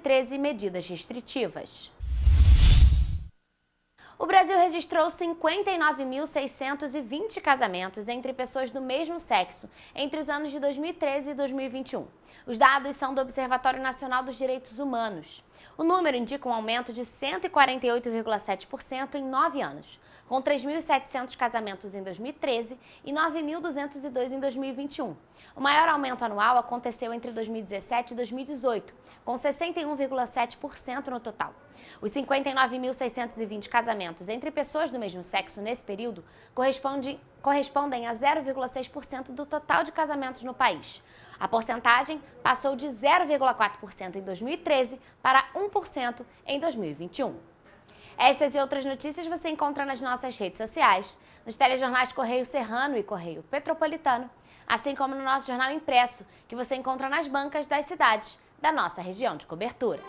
13 medidas restritivas. O Brasil registrou 59.620 casamentos entre pessoas do mesmo sexo entre os anos de 2013 e 2021. Os dados são do Observatório Nacional dos Direitos Humanos. O número indica um aumento de 148,7% em 9 anos, com 3.700 casamentos em 2013 e 9.202 em 2021. O maior aumento anual aconteceu entre 2017 e 2018, com 61,7% no total. Os 59.620 casamentos entre pessoas do mesmo sexo nesse período correspondem a 0,6% do total de casamentos no país. A porcentagem passou de 0,4% em 2013 para 1% em 2021. Estas e outras notícias você encontra nas nossas redes sociais, nos telejornais Correio Serrano e Correio Petropolitano, assim como no nosso jornal impresso, que você encontra nas bancas das cidades da nossa região de cobertura.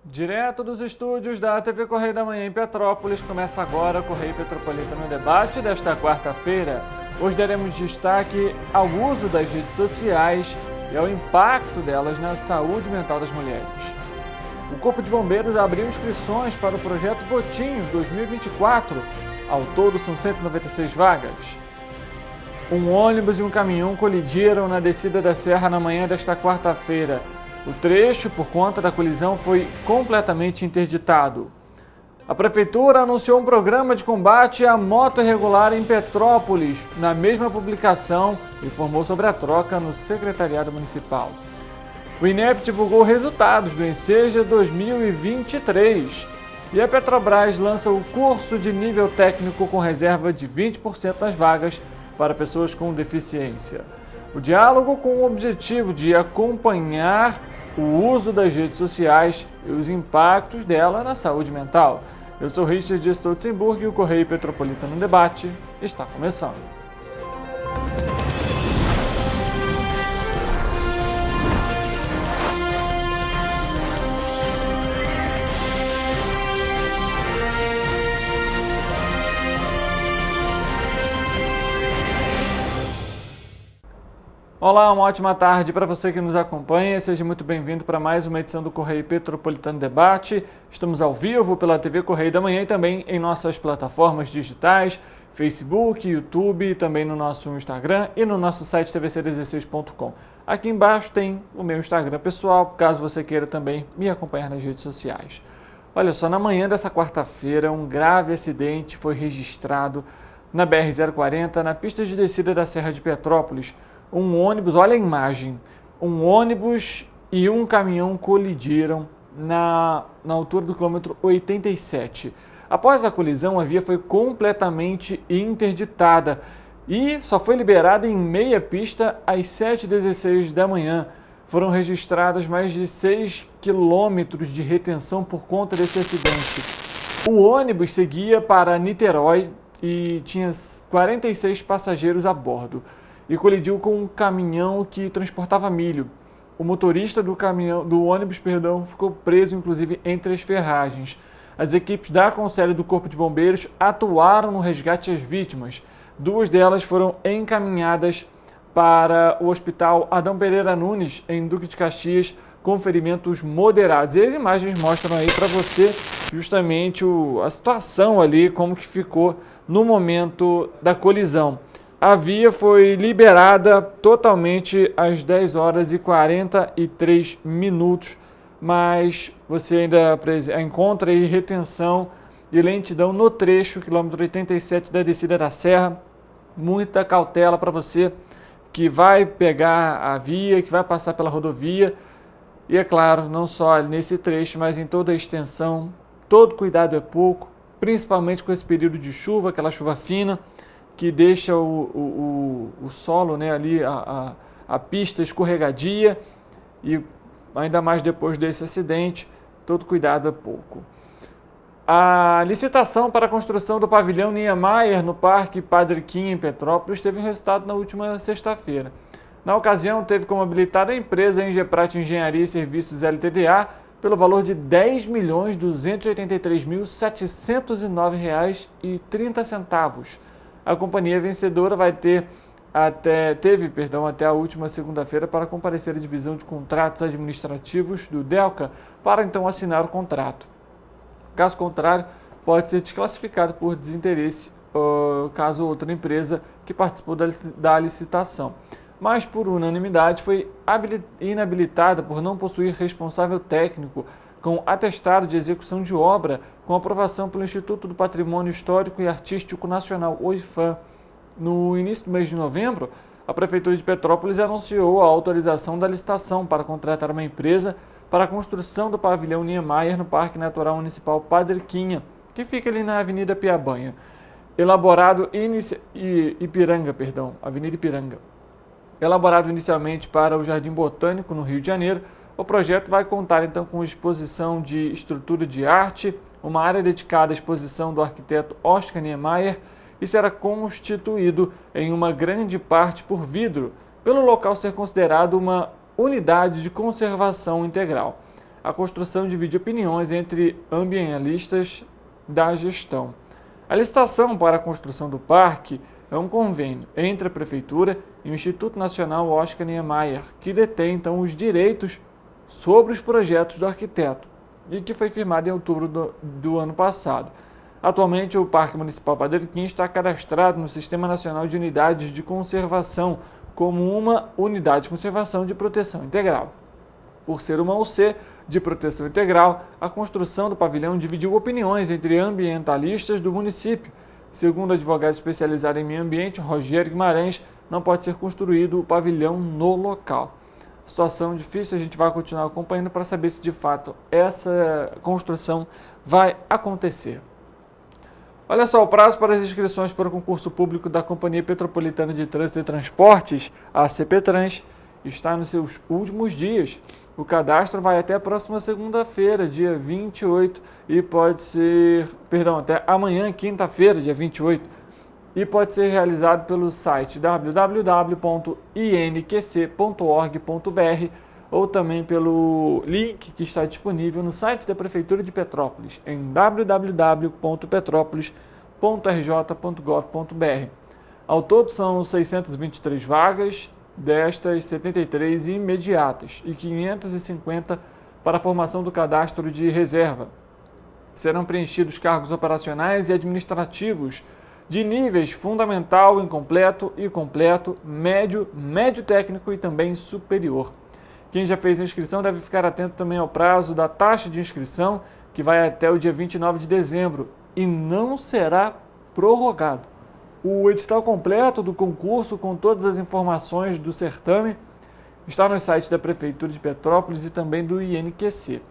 Direto dos estúdios da TV Correio da Manhã em Petrópolis, começa agora o Correio Petropolitano Debate desta quarta-feira. Hoje daremos destaque ao uso das redes sociais e ao impacto delas na saúde mental das mulheres. O Corpo de Bombeiros abriu inscrições para o projeto Botinhos 2024. Ao todo são 196 vagas. Um ônibus e um caminhão colidiram na descida da serra na manhã desta quarta-feira. O trecho, por conta da colisão, foi completamente interditado. A Prefeitura anunciou um programa de combate à moto irregular em Petrópolis. Na mesma publicação, informou sobre a troca no Secretariado Municipal. O INEP divulgou resultados do Enseja 2023. E a Petrobras lança o curso de nível técnico com reserva de 20% das vagas para pessoas com deficiência. O diálogo com o objetivo de acompanhar o uso das redes sociais e os impactos dela na saúde mental. Eu sou Richard Stolzenburg e o Correio Petropolitano Debate está começando. Olá, uma ótima tarde para você que nos acompanha. Seja muito bem-vindo para mais uma edição do Correio Petropolitano Debate. Estamos ao vivo pela TV Correio da Manhã e também em nossas plataformas digitais, Facebook, YouTube, e também no nosso Instagram e no nosso site tvc16.com. Aqui embaixo tem o meu Instagram pessoal, caso você queira também me acompanhar nas redes sociais. Olha só, na manhã dessa quarta-feira, um grave acidente foi registrado na BR-040, na pista de descida da Serra de Petrópolis. Um ônibus, olha a imagem, um ônibus e um caminhão colidiram na altura do quilômetro 87. Após a colisão, a via foi completamente interditada e só foi liberada em meia pista às 7h16 da manhã. Foram registradas mais de 6 quilômetros de retenção por conta desse acidente. O ônibus seguia para Niterói e tinha 46 passageiros a bordo e colidiu com um caminhão que transportava milho. O motorista do ônibus, ficou preso, inclusive, entre as ferragens. As equipes da Conselho do Corpo de Bombeiros atuaram no resgate às vítimas. 2 delas foram encaminhadas para o Hospital Adão Pereira Nunes, em Duque de Caxias, com ferimentos moderados. E as imagens mostram aí para você justamente a situação ali, como que ficou no momento da colisão. A via foi liberada totalmente às 10h43, mas você ainda encontra aí retenção e lentidão no trecho, quilômetro 87 da descida da serra. Muita cautela para você que vai pegar a via, que vai passar pela rodovia. E é claro, não só nesse trecho, mas em toda a extensão, todo cuidado é pouco, principalmente com esse período de chuva, aquela chuva fina, que deixa o solo, né, ali a pista escorregadia e ainda mais depois desse acidente, todo cuidado é pouco. A licitação para a construção do pavilhão Niemeyer no Parque Padre Quim, em Petrópolis, teve um resultado na última sexta-feira. Na ocasião, teve como habilitada a empresa Engeprat Engenharia e Serviços LTDA pelo valor de R$ 10.283.709,30. A companhia vencedora teve até a última segunda-feira para comparecer à divisão de contratos administrativos do DELCA para então assinar o contrato. Caso contrário, pode ser desclassificado por desinteresse caso outra empresa que participou da licitação. Mas, por unanimidade, foi inabilitada por não possuir responsável técnico com atestado de execução de obra com aprovação pelo Instituto do Patrimônio Histórico e Artístico Nacional, o IFAM. No início do mês de novembro, a Prefeitura de Petrópolis anunciou a autorização da licitação para contratar uma empresa para a construção do pavilhão Niemeyer no Parque Natural Municipal Padre Quinha, que fica ali na Avenida Piabanha. Avenida Ipiranga. Elaborado inicialmente para o Jardim Botânico, no Rio de Janeiro, o projeto vai contar então com exposição de estrutura de arte, uma área dedicada à exposição do arquiteto Oscar Niemeyer e será constituído em uma grande parte por vidro, pelo local ser considerado uma unidade de conservação integral. A construção divide opiniões entre ambientalistas da gestão. A licitação para a construção do parque é um convênio entre a Prefeitura e o Instituto Nacional Oscar Niemeyer, que detém então os direitos sobre os projetos do arquiteto e que foi firmado em outubro do ano passado. Atualmente, o Parque Municipal Padre Quim está cadastrado no Sistema Nacional de Unidades de Conservação como uma unidade de conservação de proteção integral. Por ser uma UC de proteção integral, a construção do pavilhão dividiu opiniões entre ambientalistas do município. Segundo o advogado especializado em meio ambiente, Rogério Guimarães, não pode ser construído o pavilhão no local. Situação difícil, a gente vai continuar acompanhando para saber se de fato essa construção vai acontecer. Olha só, o prazo para as inscrições para o concurso público da Companhia Petropolitana de Trânsito e Transportes, a CPTrans, está nos seus últimos dias. O cadastro vai até a próxima segunda-feira, dia 28, até amanhã, quinta-feira, dia 28, e pode ser realizado pelo site www.inqc.org.br ou também pelo link que está disponível no site da Prefeitura de Petrópolis, em www.petrópolis.rj.gov.br. Ao todo são 623 vagas, destas 73 imediatas e 550 para a formação do cadastro de reserva. Serão preenchidos cargos operacionais e administrativos de níveis fundamental, incompleto e completo, médio, médio técnico e também superior. Quem já fez a inscrição deve ficar atento também ao prazo da taxa de inscrição, que vai até o dia 29 de dezembro e não será prorrogado. O edital completo do concurso, com todas as informações do certame, está nos sites da Prefeitura de Petrópolis e também do INQC.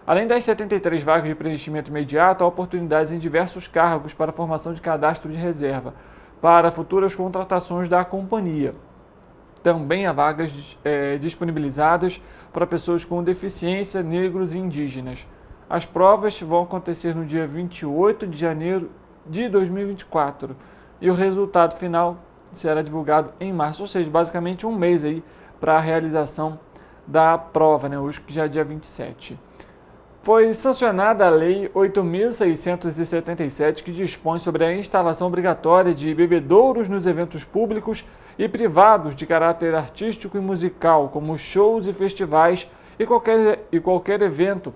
Além das 73 vagas de preenchimento imediato, há oportunidades em diversos cargos para a formação de cadastro de reserva para futuras contratações da companhia. Também há vagas disponibilizadas para pessoas com deficiência, negros e indígenas. As provas vão acontecer no dia 28 de janeiro de 2024 e o resultado final será divulgado em março, ou seja, basicamente um mês aí para a realização da prova, hoje que já é dia 27. Foi sancionada a Lei 8.677, que dispõe sobre a instalação obrigatória de bebedouros nos eventos públicos e privados de caráter artístico e musical, como shows e festivais e qualquer evento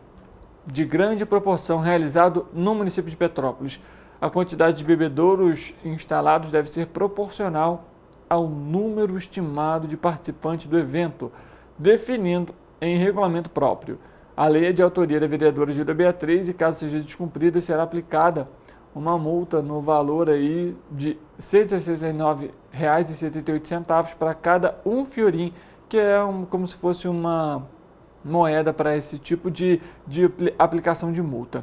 de grande proporção realizado no município de Petrópolis. A quantidade de bebedouros instalados deve ser proporcional ao número estimado de participantes do evento, definindo em regulamento próprio. A lei é de autoria da vereadora Gilda Beatriz e, caso seja descumprida, será aplicada uma multa no valor aí de R$ 169,78 para cada um fiorim, que é como se fosse uma moeda para esse tipo de aplicação de multa.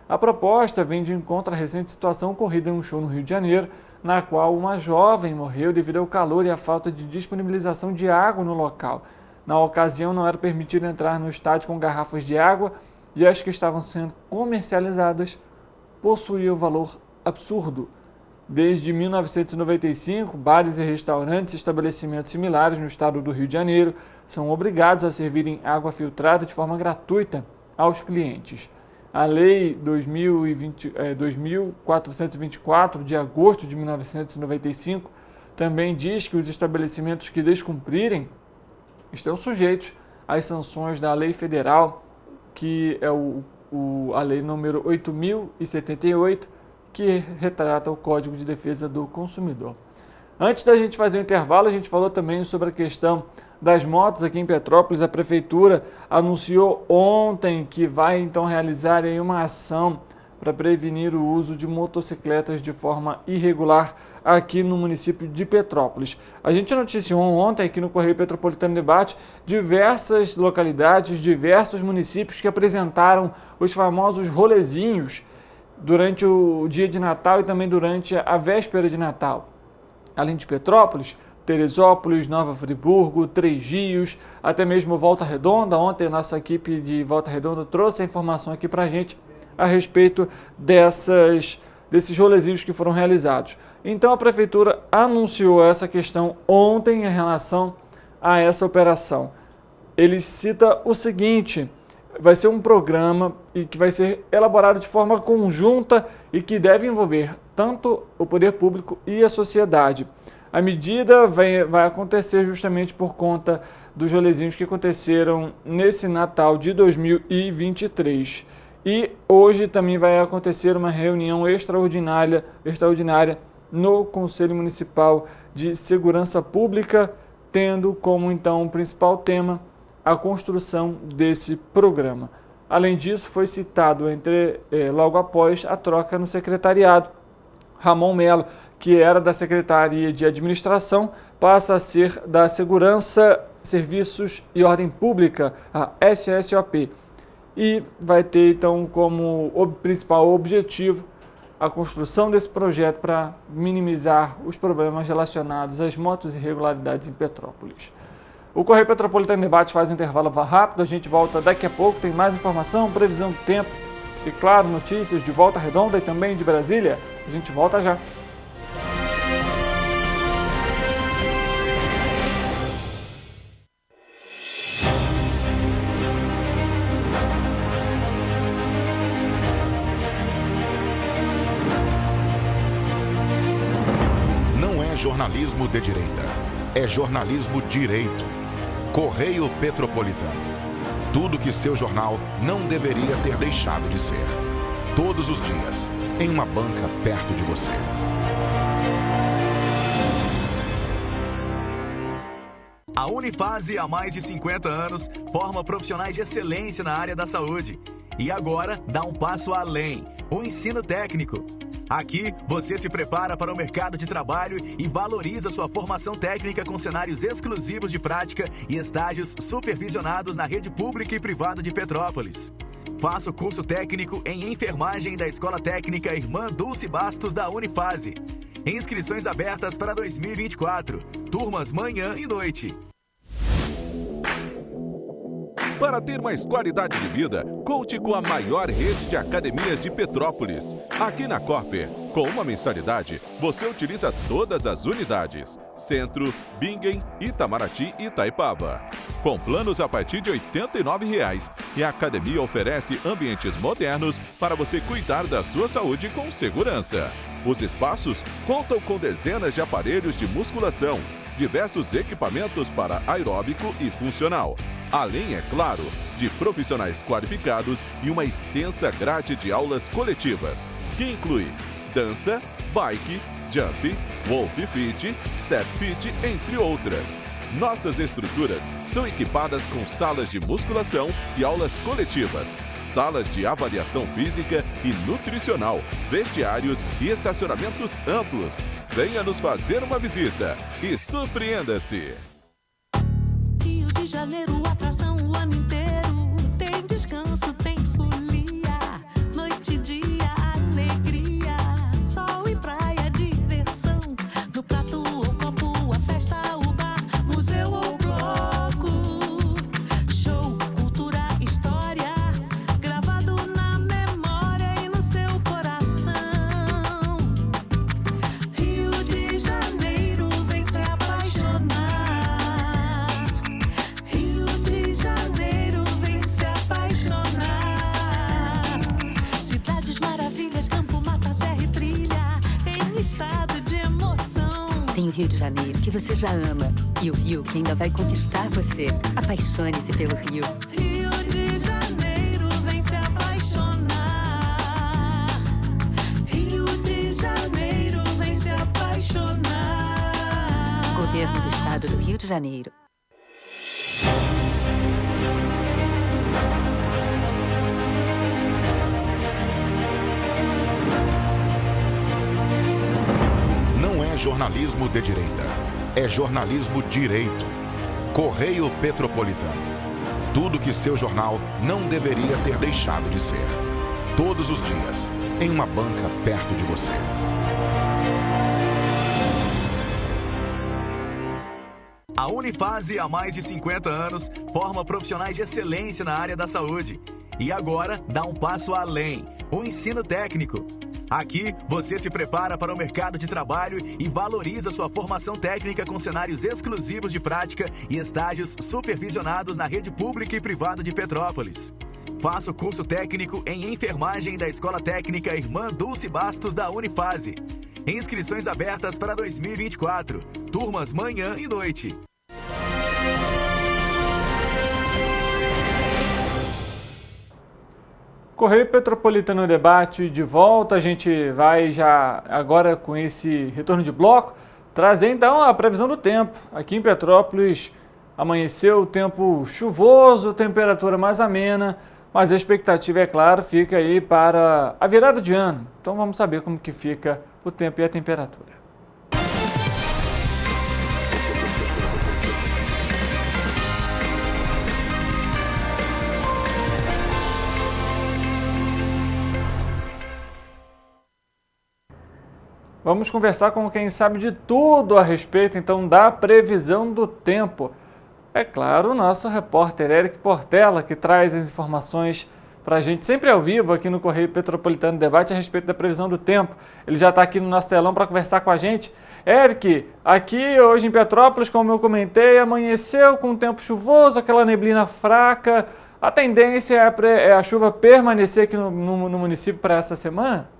A proposta vem de encontro à recente situação ocorrida em um show no Rio de Janeiro, na qual uma jovem morreu devido ao calor e à falta de disponibilização de água no local. Na ocasião, não era permitido entrar no estádio com garrafas de água e as que estavam sendo comercializadas possuíam valor absurdo. Desde 1995, bares e restaurantes e estabelecimentos similares no estado do Rio de Janeiro são obrigados a servirem água filtrada de forma gratuita aos clientes. A Lei 2424, de agosto de 1995, também diz que os estabelecimentos que descumprirem estão sujeitos às sanções da Lei Federal, que é a Lei número 8.078, que retrata o Código de Defesa do Consumidor. Antes da gente fazer o intervalo, a gente falou também sobre a questão das motos aqui em Petrópolis. A Prefeitura anunciou ontem que vai então realizar aí uma ação para prevenir o uso de motocicletas de forma irregular aqui no município de Petrópolis. A gente noticiou ontem aqui no Correio Petropolitano Debate diversas localidades, diversos municípios que apresentaram os famosos rolezinhos durante o dia de Natal e também durante a véspera de Natal. Além de Petrópolis, Teresópolis, Nova Friburgo, Três Rios, até mesmo Volta Redonda. Ontem a nossa equipe de Volta Redonda trouxe a informação aqui para a gente a respeito desses rolezinhos que foram realizados. Então a Prefeitura anunciou essa questão ontem em relação a essa operação. Ele cita o seguinte: vai ser um programa que vai ser elaborado de forma conjunta e que deve envolver tanto o poder público e a sociedade. A medida vai acontecer justamente por conta dos rolezinhos que aconteceram nesse Natal de 2023. E hoje também vai acontecer uma reunião extraordinária no Conselho Municipal de Segurança Pública, tendo como então principal tema a construção desse programa. Além disso, foi citado logo após a troca no secretariado. Ramon Melo, que era da Secretaria de Administração, passa a ser da Segurança, Serviços e Ordem Pública, a SSOP. E vai ter então como principal objetivo a construção desse projeto para minimizar os problemas relacionados às motos e irregularidades em Petrópolis. O Correio Petropolitano Debate faz um intervalo rápido, a gente volta daqui a pouco, tem mais informação, previsão do tempo e, claro, notícias de Volta Redonda e também de Brasília. A gente volta já. Não é jornalismo de direita, é jornalismo direito. Correio Petropolitano. Tudo que seu jornal não deveria ter deixado de ser. Todos os dias, em uma banca perto de você. A Unifase, há mais de 50 anos, forma profissionais de excelência na área da saúde. E agora dá um passo além, o ensino técnico. Aqui, você se prepara para o mercado de trabalho e valoriza sua formação técnica com cenários exclusivos de prática e estágios supervisionados na rede pública e privada de Petrópolis. Faça o curso técnico em enfermagem da Escola Técnica Irmã Dulce Bastos da Unifase. Inscrições abertas para 2024. Turmas manhã e noite. Para ter mais qualidade de vida, conte com a maior rede de academias de Petrópolis. Aqui na Corper, com uma mensalidade, você utiliza todas as unidades: Centro, Bingen, Itamaraty e Itaipava. Com planos a partir de R$ 89,00, e a academia oferece ambientes modernos para você cuidar da sua saúde com segurança. Os espaços contam com dezenas de aparelhos de musculação, diversos equipamentos para aeróbico e funcional, além, é claro, de profissionais qualificados e uma extensa grade de aulas coletivas, que inclui dança, bike, jump, wolf fit, step fit, entre outras. Nossas estruturas são equipadas com salas de musculação e aulas coletivas, salas de avaliação física e nutricional, vestiários e estacionamentos amplos. Venha nos fazer uma visita e surpreenda-se! Rio de Janeiro, atração o ano inteiro. Tem descanso, tem folia. Noite e dia, alegria. Sol e praia, diversão. Rio de Janeiro que você já ama e o Rio que ainda vai conquistar você. Apaixone-se pelo Rio. Rio de Janeiro, vem se apaixonar. Rio de Janeiro, vem se apaixonar. Governo do Estado do Rio de Janeiro. Não é jornalismo de direita, é jornalismo direito. Correio Petropolitano. Tudo que seu jornal não deveria ter deixado de ser. Todos os dias, em uma banca perto de você. A Unifase, há mais de 50 anos, forma profissionais de excelência na área da saúde. E agora dá um passo além, o ensino técnico. Aqui, você se prepara para o mercado de trabalho e valoriza sua formação técnica com cenários exclusivos de prática e estágios supervisionados na rede pública e privada de Petrópolis. Faça o curso técnico em enfermagem da Escola Técnica Irmã Dulce Bastos da Unifase. Inscrições abertas para 2024. Turmas manhã e noite. Correio Petropolitano Debate de volta. A gente vai já agora com esse retorno de bloco trazer então a previsão do tempo. Aqui em Petrópolis amanheceu tempo chuvoso, temperatura mais amena, mas a expectativa, é claro, fica aí para a virada de ano. Então vamos saber como que fica o tempo e a temperatura. Vamos conversar com quem sabe de tudo a respeito, então, da previsão do tempo. É claro, o nosso repórter Eric Portela, que traz as informações para a gente, sempre ao vivo, aqui no Correio Petropolitano Debate, a respeito da previsão do tempo. Ele já está aqui no nosso telão para conversar com a gente. Eric, aqui hoje em Petrópolis, como eu comentei, amanheceu com um tempo chuvoso, aquela neblina fraca. A tendência é a chuva permanecer aqui no município para essa semana?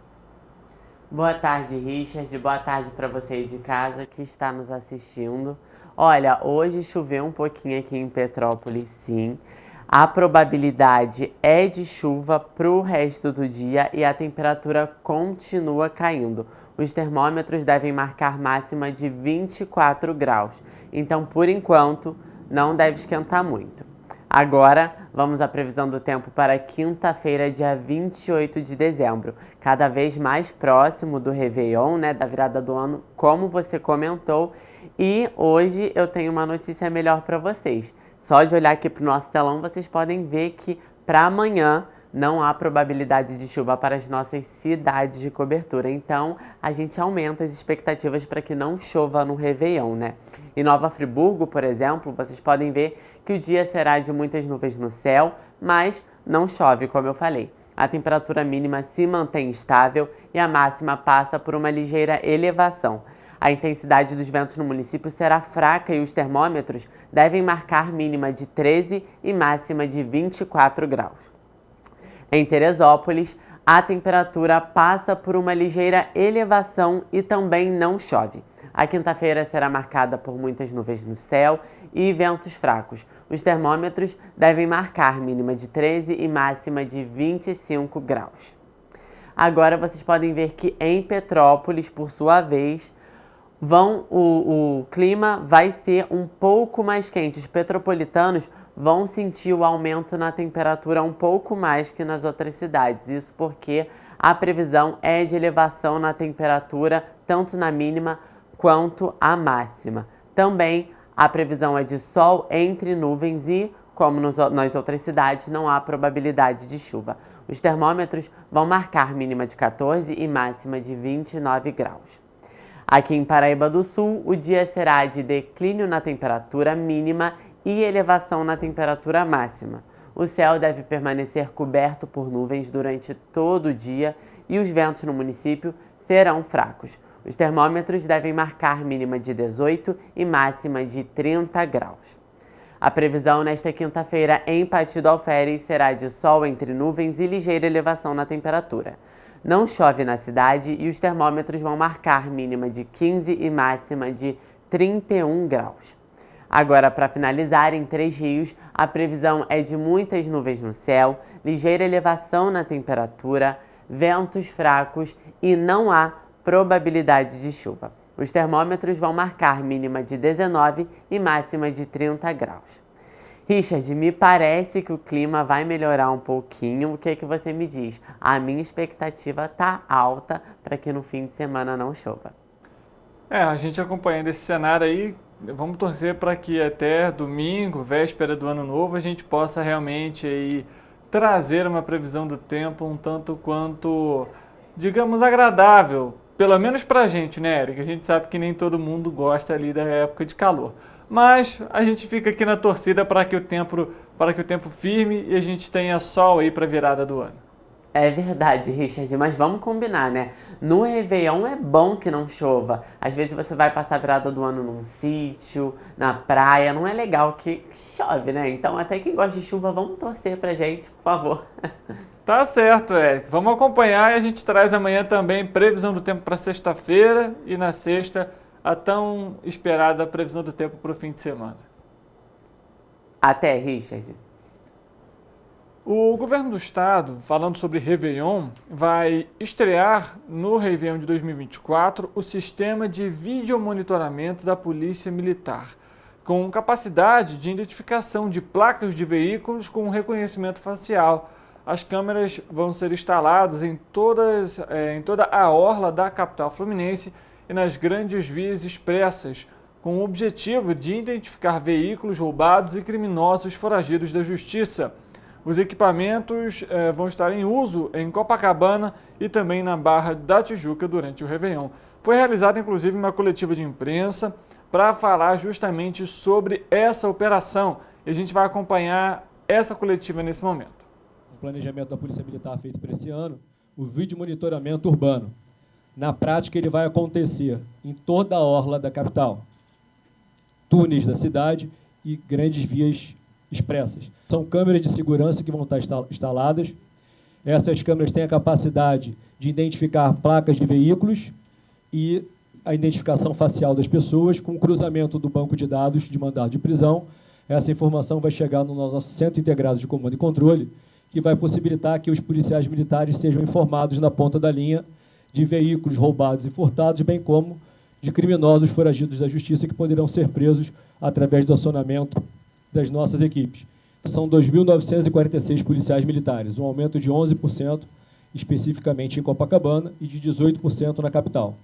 Boa tarde, Richard. Boa tarde para vocês de casa que está nos assistindo. Olha, hoje choveu um pouquinho aqui em Petrópolis, sim. A probabilidade é de chuva para o resto do dia e a temperatura continua caindo. Os termômetros devem marcar máxima de 24 graus. Então, por enquanto, não deve esquentar muito. Agora, vamos à previsão do tempo para quinta-feira, dia 28 de dezembro. Cada vez mais próximo do Réveillon, né, da virada do ano, como você comentou. E hoje eu tenho uma notícia melhor para vocês. Só de olhar aqui para o nosso telão, vocês podem ver que para amanhã não há probabilidade de chuva para as nossas cidades de cobertura. Então, a gente aumenta as expectativas para que não chova no Réveillon, né? Em Nova Friburgo, por exemplo, vocês podem ver que o dia será de muitas nuvens no céu, mas não chove, como eu falei. A temperatura mínima se mantém estável e a máxima passa por uma ligeira elevação. A intensidade dos ventos no município será fraca e os termômetros devem marcar mínima de 13 e máxima de 24 graus. Em Teresópolis, a temperatura passa por uma ligeira elevação e também não chove. A quinta-feira será marcada por muitas nuvens no céu e ventos fracos. Os termômetros devem marcar mínima de 13 e máxima de 25 graus. Agora vocês podem ver que em Petrópolis, por sua vez, o clima vai ser um pouco mais quente. Os petropolitanos vão sentir o aumento na temperatura um pouco mais que nas outras cidades. Isso porque a previsão é de elevação na temperatura, tanto na mínima quanto a máxima. Também a previsão é de sol entre nuvens e, como nas outras cidades, não há probabilidade de chuva. Os termômetros vão marcar mínima de 14 e máxima de 29 graus. Aqui em Paraíba do Sul, o dia será de declínio na temperatura mínima e elevação na temperatura máxima. O céu deve permanecer coberto por nuvens durante todo o dia e os ventos no município serão fracos. Os termômetros devem marcar mínima de 18 e máxima de 30 graus. A previsão nesta quinta-feira em Pati do Alferes será de sol entre nuvens e ligeira elevação na temperatura. Não chove na cidade e os termômetros vão marcar mínima de 15 e máxima de 31 graus. Agora, para finalizar, em Três Rios, a previsão é de muitas nuvens no céu, ligeira elevação na temperatura, ventos fracos e não há probabilidade de chuva. Os termômetros vão marcar mínima de 19 e máxima de 30 graus. Richard, me parece que o clima vai melhorar um pouquinho. O que é que você me diz? A minha expectativa está alta para que no fim de semana não chova. A gente acompanhando esse cenário aí, vamos torcer para que até domingo, véspera do ano novo, a gente possa realmente aí trazer uma previsão do tempo um tanto quanto, digamos, agradável, pelo menos para a gente, né, Eric? A gente sabe que nem todo mundo gosta ali da época de calor. Mas a gente fica aqui na torcida para que o tempo firme e a gente tenha sol aí para a virada do ano. É verdade, Richard, mas vamos combinar, né? No Réveillon é bom que não chova. Às vezes você vai passar a virada do ano num sítio, na praia, não é legal que chove, né? Então até quem gosta de chuva, vamos torcer pra gente, por favor. Tá certo, Eric. Vamos acompanhar e a gente traz amanhã também previsão do tempo para sexta-feira e na sexta a tão esperada previsão do tempo para o fim de semana. Até, Richard. O governo do estado, falando sobre Réveillon, vai estrear no Réveillon de 2024 o sistema de videomonitoramento da Polícia Militar, com capacidade de identificação de placas de veículos com reconhecimento facial. As câmeras vão ser instaladas em toda a orla da capital fluminense e nas grandes vias expressas, com o objetivo de identificar veículos roubados e criminosos foragidos da justiça. Os equipamentos vão estar em uso em Copacabana e também na Barra da Tijuca durante o Réveillon. Foi realizada, inclusive, uma coletiva de imprensa para falar justamente sobre essa operação. E a gente vai acompanhar essa coletiva nesse momento. O planejamento da Polícia Militar feito por esse ano, o vídeo monitoramento urbano. Na prática, ele vai acontecer em toda a orla da capital, túneis da cidade e grandes vias expressas. São câmeras de segurança que vão estar instaladas. Essas câmeras têm a capacidade de identificar placas de veículos e a identificação facial das pessoas com o cruzamento do banco de dados de mandado de prisão. Essa informação vai chegar no nosso Centro Integrado de Comando e Controle, que vai possibilitar que os policiais militares sejam informados na ponta da linha de veículos roubados e furtados, bem como de criminosos foragidos da justiça que poderão ser presos através do acionamento das nossas equipes. São 2.946 policiais militares, um aumento de 11%, especificamente em Copacabana, e de 18% na capital.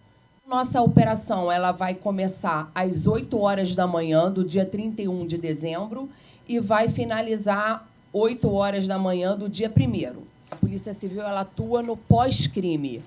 Nossa operação ela vai começar às 8 horas da manhã do dia 31 de dezembro e vai finalizar 8 horas da manhã do dia 1º. A Polícia Civil ela atua no pós-crime.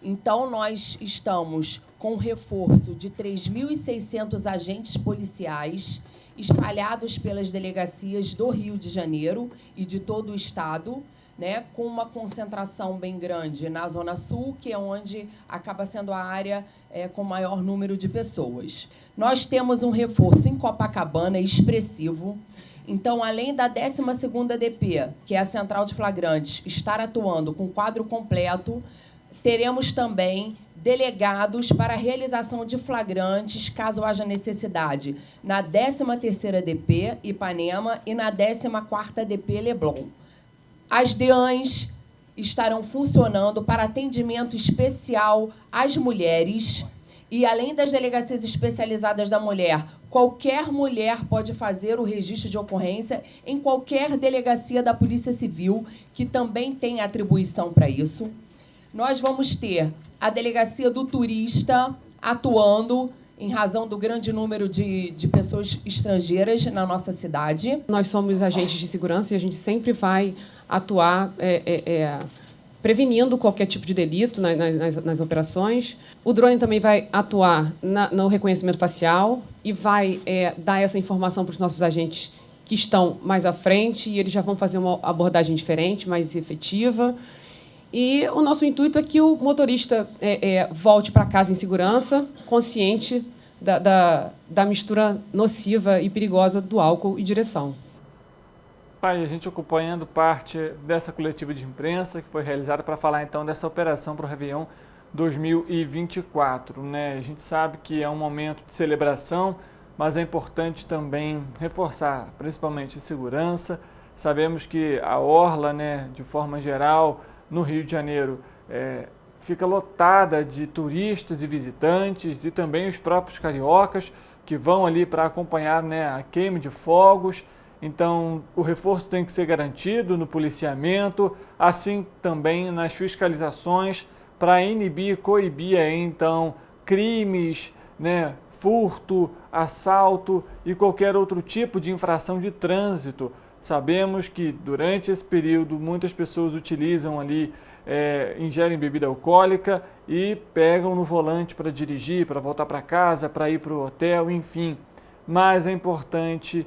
Então, nós estamos com um reforço de 3.600 agentes policiais espalhados pelas delegacias do Rio de Janeiro e de todo o estado, né, com uma concentração bem grande na Zona Sul, que é onde acaba sendo a área com maior número de pessoas. Nós temos um reforço em Copacabana expressivo. Então, além da 12ª DP, que é a Central de Flagrantes, estar atuando com quadro completo, teremos também delegados para a realização de flagrantes, caso haja necessidade, na 13ª DP, Ipanema, e na 14ª DP, Leblon. As DEANs estarão funcionando para atendimento especial às mulheres e, além das delegacias especializadas da mulher, qualquer mulher pode fazer o registro de ocorrência em qualquer delegacia da Polícia Civil, que também tem atribuição para isso. Nós vamos ter a delegacia do turista atuando em razão do grande número de pessoas estrangeiras na nossa cidade. Nós somos agentes de segurança e a gente sempre vai atuar prevenindo qualquer tipo de delito nas operações. O drone também vai atuar no reconhecimento facial e vai dar essa informação para os nossos agentes que estão mais à frente, e eles já vão fazer uma abordagem diferente, mais efetiva. E o nosso intuito é que o motorista volte para casa em segurança, consciente da mistura nociva e perigosa do álcool e direção. Tá, e a gente acompanhando parte dessa coletiva de imprensa que foi realizada para falar então dessa operação para o Réveillon 2024, né? A gente sabe que é um momento de celebração, mas é importante também reforçar, principalmente a segurança. Sabemos que a orla, né, de forma geral, no Rio de Janeiro, fica lotada de turistas e visitantes e também os próprios cariocas que vão ali para acompanhar, né, a queima de fogos. Então, o reforço tem que ser garantido no policiamento, assim também nas fiscalizações para inibir e coibir aí, então, crimes, né, furto, assalto e qualquer outro tipo de infração de trânsito. Sabemos que durante esse período muitas pessoas utilizam ali, ingerem bebida alcoólica e pegam no volante para dirigir, para voltar para casa, para ir para o hotel, enfim. Mas é importante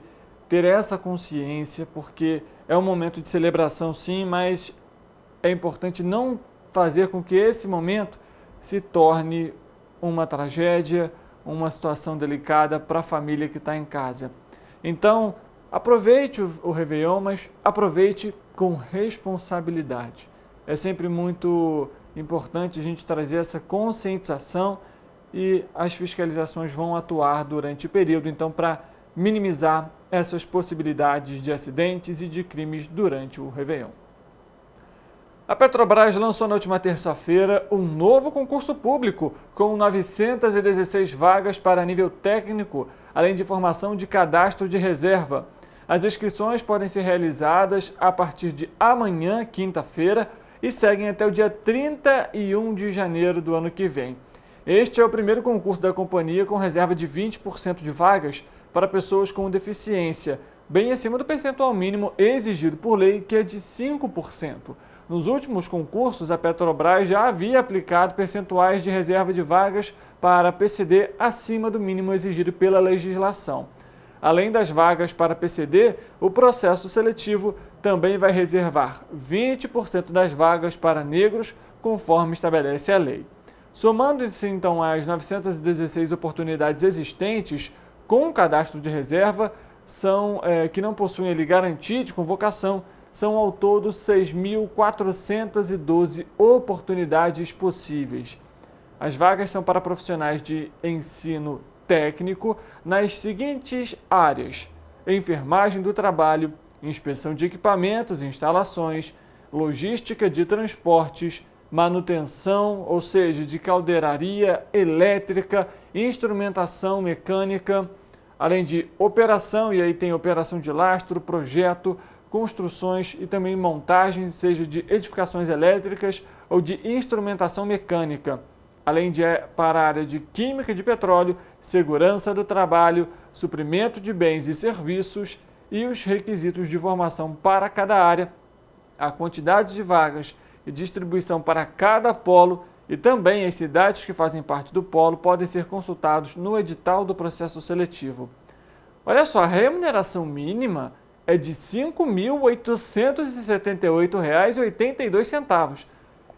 ter essa consciência, porque é um momento de celebração sim, mas é importante não fazer com que esse momento se torne uma tragédia, uma situação delicada para a família que está em casa. Então, aproveite o Réveillon, mas aproveite com responsabilidade. É sempre muito importante a gente trazer essa conscientização e as fiscalizações vão atuar durante o período, então, para minimizar essas possibilidades de acidentes e de crimes durante o Réveillon. A Petrobras lançou na última terça-feira um novo concurso público com 916 vagas para nível técnico, além de formação de cadastro de reserva. As inscrições podem ser realizadas a partir de amanhã, quinta-feira, e seguem até o dia 31 de janeiro do ano que vem. Este é o primeiro concurso da companhia com reserva de 20% de vagas para pessoas com deficiência, bem acima do percentual mínimo exigido por lei, que é de 5%. Nos últimos concursos, a Petrobras já havia aplicado percentuais de reserva de vagas para PCD acima do mínimo exigido pela legislação. Além das vagas para PCD, o processo seletivo também vai reservar 20% das vagas para negros, conforme estabelece a lei. Somando-se então as 916 oportunidades existentes com o cadastro de reserva, que não possuem ali garantia de convocação, são ao todo 6.412 oportunidades possíveis. As vagas são para profissionais de ensino técnico nas seguintes áreas: enfermagem do trabalho, inspeção de equipamentos e instalações, logística de transportes, manutenção, ou seja, de caldeiraria elétrica, instrumentação mecânica, além de operação, e aí tem operação de lastro, projeto, construções e também montagem, seja de edificações elétricas ou de instrumentação mecânica, além de para a área de química de petróleo, segurança do trabalho, suprimento de bens e serviços e os requisitos de formação para cada área, a quantidade de vagas e distribuição para cada polo e também as cidades que fazem parte do polo podem ser consultados no edital do processo seletivo. Olha só, a remuneração mínima é de R$ 5.878,82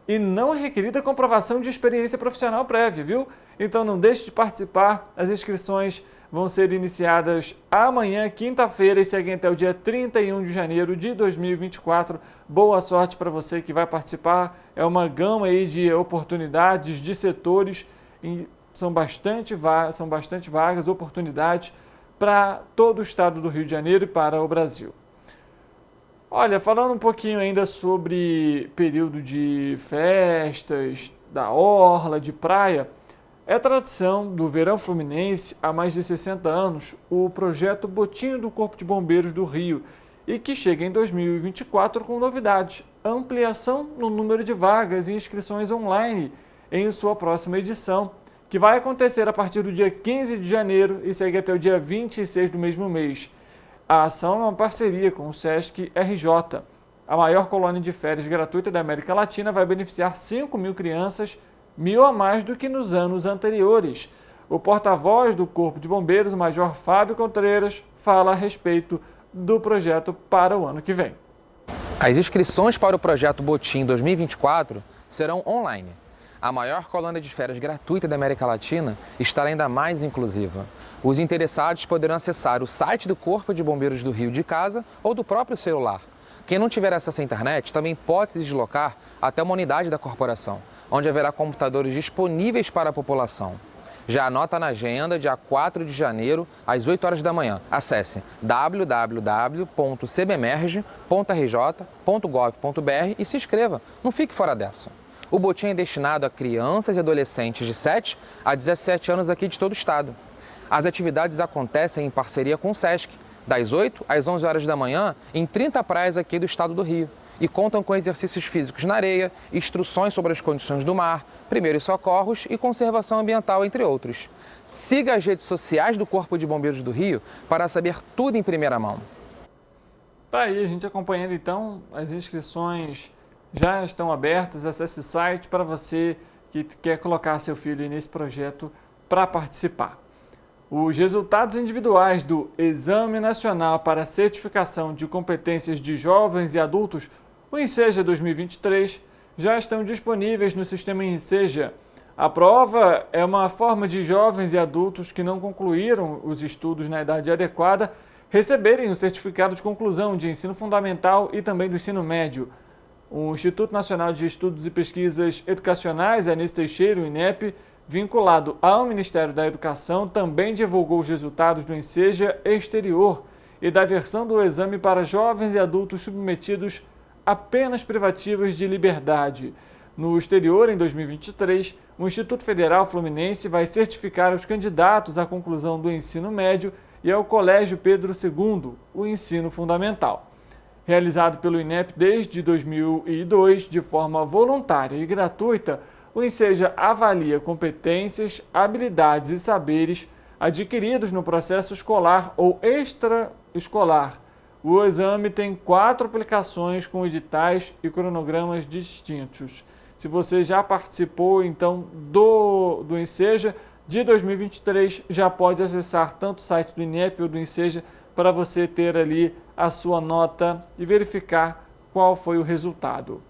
e não é requerida comprovação de experiência profissional prévia, viu? Então não deixe de participar, as inscrições vão ser iniciadas amanhã, quinta-feira, e seguem até o dia 31 de janeiro de 2024. Boa sorte para você que vai participar, é uma gama aí de oportunidades, de setores, e são bastante vagas, oportunidades para todo o estado do Rio de Janeiro e para o Brasil. Olha, falando um pouquinho ainda sobre período de festas, da orla, de praia, é tradição do verão fluminense há mais de 60 anos o projeto Botinho do Corpo de Bombeiros do Rio e que chega em 2024 com novidades, ampliação no número de vagas e inscrições online em sua próxima edição, que vai acontecer a partir do dia 15 de janeiro e segue até o dia 26 do mesmo mês. A ação é uma parceria com o Sesc RJ. A maior colônia de férias gratuita da América Latina vai beneficiar 5.000 crianças, 1.000 a mais do que nos anos anteriores. O porta-voz do Corpo de Bombeiros, o Major Fábio Contreiras, fala a respeito do projeto para o ano que vem. As inscrições para o projeto Botim 2024 serão online. a maior colônia de férias gratuita da América Latina estará ainda mais inclusiva. Os interessados poderão acessar o site do Corpo de Bombeiros do Rio de casa ou do próprio celular. Quem não tiver acesso à internet também pode se deslocar até uma unidade da corporação, onde haverá computadores disponíveis para a população. Já anota na agenda, dia 4 de janeiro, às 8 horas da manhã. Acesse www.cbmerge.rj.gov.br e se inscreva. Não fique fora dessa. O botim é destinado a crianças e adolescentes de 7 a 17 anos aqui de todo o estado. As atividades acontecem em parceria com o SESC, das 8 às 11 horas da manhã, em 30 praias aqui do estado do Rio. E contam com exercícios físicos na areia, instruções sobre as condições do mar, primeiros socorros e conservação ambiental, entre outros. Siga as redes sociais do Corpo de Bombeiros do Rio para saber tudo em primeira mão. Tá aí, a gente acompanhando então, as inscrições já estão abertas, acesse o site para você que quer colocar seu filho nesse projeto para participar. Os resultados individuais do Exame Nacional para a Certificação de Competências de Jovens e Adultos, o Enseja 2023, já estão disponíveis no sistema Enseja. A prova é uma forma de jovens e adultos que não concluíram os estudos na idade adequada receberem o certificado de conclusão de ensino fundamental e também do ensino médio. O Instituto Nacional de Estudos e Pesquisas Educacionais, Anísio Teixeira, o INEP, vinculado ao Ministério da Educação, também divulgou os resultados do Enseja Exterior e da versão do exame para jovens e adultos submetidos a penas privativas de liberdade. No exterior, em 2023, o Instituto Federal Fluminense vai certificar os candidatos à conclusão do ensino médio e ao Colégio Pedro II, o ensino fundamental. Realizado pelo INEP desde 2002, de forma voluntária e gratuita, o Enseja avalia competências, habilidades e saberes adquiridos no processo escolar ou extraescolar. O exame tem 4 aplicações com editais e cronogramas distintos. Se você já participou, então, do Enseja de 2023, já pode acessar tanto o site do INEP ou do Enseja para você ter ali a sua nota e verificar qual foi o resultado.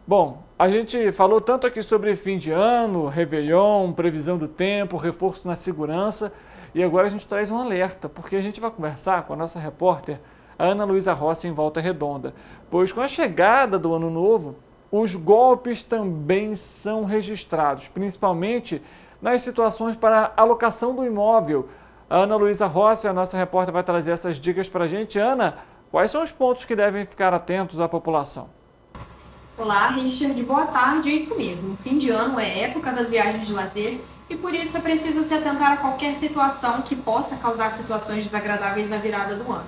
Bom, a gente falou tanto aqui sobre fim de ano, Réveillon, previsão do tempo, reforço na segurança, e agora a gente traz um alerta, porque a gente vai conversar com a nossa repórter, a Ana Luísa Rossi, em Volta Redonda, pois com a chegada do ano novo, os golpes também são registrados, principalmente nas situações para alocação do imóvel. A Ana Luísa Rossi, a nossa repórter, vai trazer essas dicas para a gente. Ana, quais são os pontos que devem ficar atentos à população? Olá, Richard, boa tarde, é isso mesmo. Fim de ano é época das viagens de lazer e por isso é preciso se atentar a qualquer situação que possa causar situações desagradáveis na virada do ano.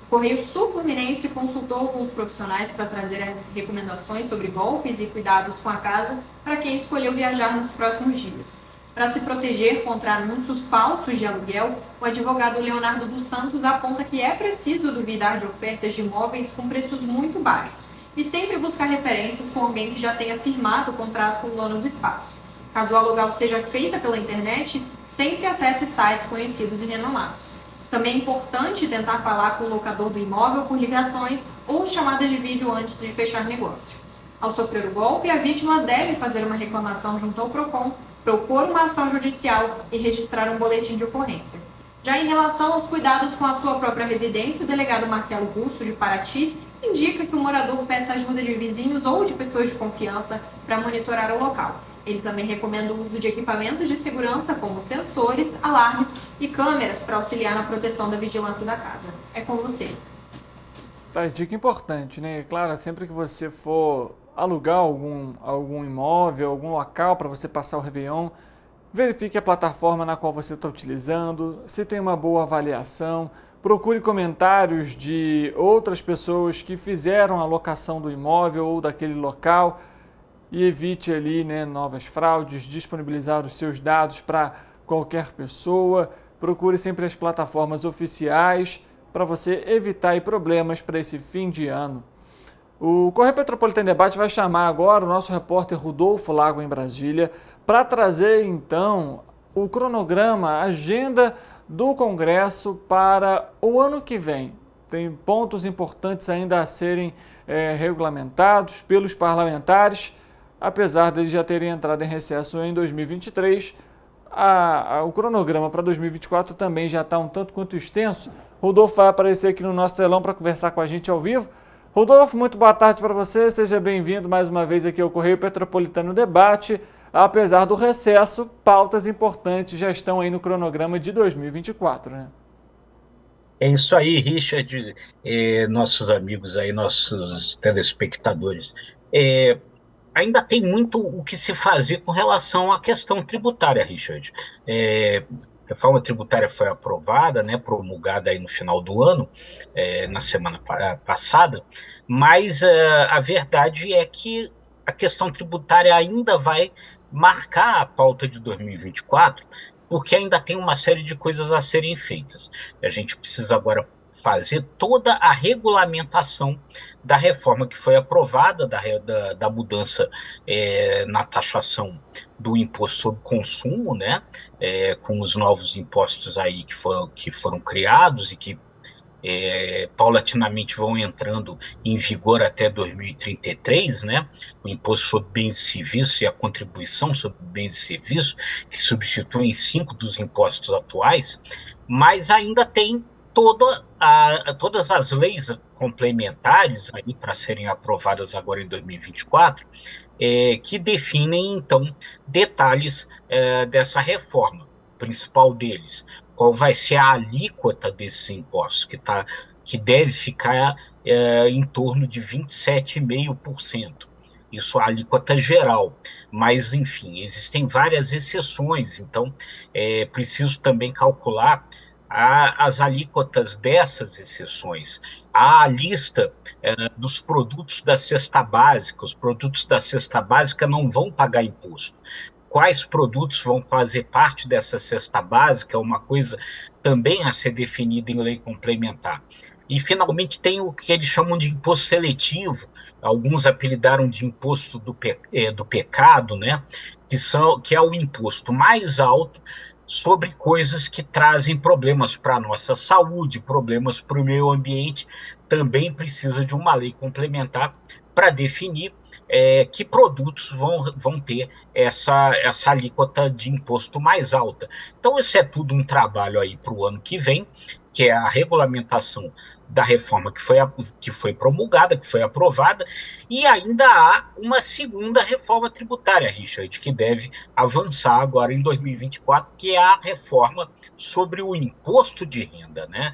O Correio Sul-Fluminense consultou alguns profissionais para trazer as recomendações sobre golpes e cuidados com a casa para quem escolheu viajar nos próximos dias. Para se proteger contra anúncios falsos de aluguel, o advogado Leonardo dos Santos aponta que é preciso duvidar de ofertas de imóveis com preços muito baixos e sempre buscar referências com alguém que já tenha firmado o contrato com o dono do espaço. Caso o aluguel seja feita pela internet, sempre acesse sites conhecidos e renomados. Também é importante tentar falar com o locador do imóvel por ligações ou chamadas de vídeo antes de fechar negócio. Ao sofrer o golpe, a vítima deve fazer uma reclamação junto ao PROCON, propor uma ação judicial e registrar um boletim de ocorrência. Já em relação aos cuidados com a sua própria residência, o delegado Marcelo Russo, de Paraty, indica que o morador peça ajuda de vizinhos ou de pessoas de confiança para monitorar o local. Ele também recomenda o uso de equipamentos de segurança, como sensores, alarmes e câmeras para auxiliar na proteção da vigilância da casa. É com você. Tá, dica importante, né? Claro, sempre que você for alugar algum imóvel, algum local para você passar o Réveillon, verifique a plataforma na qual você está utilizando, se tem uma boa avaliação, procure comentários de outras pessoas que fizeram a locação do imóvel ou daquele local e evite ali, né, novas fraudes, disponibilizar os seus dados para qualquer pessoa. Procure sempre as plataformas oficiais para você evitar aí problemas para esse fim de ano. O Correio Petropolitano em Debate vai chamar agora o nosso repórter Rodolfo Lago em Brasília para trazer então o cronograma, a agenda do Congresso para o ano que vem. Tem pontos importantes ainda a serem regulamentados pelos parlamentares. apesar deles já terem entrado em recesso em 2023, o cronograma para 2024 também já está um tanto quanto extenso. Rodolfo vai aparecer aqui no nosso telão para conversar com a gente ao vivo. Rodolfo, muito boa tarde para você, seja bem-vindo mais uma vez aqui ao Correio Petropolitano Debate. Apesar do recesso, pautas importantes já estão aí no cronograma de 2024, né? É isso aí, Richard, nossos amigos aí, nossos telespectadores. Ainda tem muito o que se fazer com relação à questão tributária, Richard. A reforma tributária foi aprovada, né, promulgada aí no final do ano, na semana passada, mas a verdade é que a questão tributária ainda vai marcar a pauta de 2024, porque ainda tem uma série de coisas a serem feitas. A gente precisa agora fazer toda a regulamentação da reforma que foi aprovada, da mudança na taxação do imposto sobre consumo, né, com os novos impostos aí que foram criados e que paulatinamente vão entrando em vigor até 2033, né? O imposto sobre bens e serviços e a contribuição sobre bens e serviços, que substituem 5 dos impostos atuais, mas ainda tem todas as leis complementares aí para serem aprovadas agora em 2024, que definem, então, detalhes dessa reforma. O principal deles, qual vai ser a alíquota desses impostos, que deve ficar em torno de 27,5%. Isso é a alíquota geral, mas, enfim, existem várias exceções, então é preciso também calcular as alíquotas dessas exceções. Há a lista dos produtos da cesta básica. Os produtos da cesta básica não vão pagar imposto. Quais produtos vão fazer parte dessa cesta básica é uma coisa também a ser definida em lei complementar. E, finalmente, tem o que eles chamam de imposto seletivo, alguns apelidaram de imposto do pecado, né? Que é o imposto mais alto sobre coisas que trazem problemas para a nossa saúde, problemas para o meio ambiente. Também precisa de uma lei complementar para definir que produtos vão ter essa alíquota de imposto mais alta. Então, isso é tudo um trabalho aí para o ano que vem, que é a regulamentação da reforma que foi promulgada, que foi aprovada, e ainda há uma segunda reforma tributária, Richard, que deve avançar agora em 2024, que é a reforma sobre o imposto de renda, né?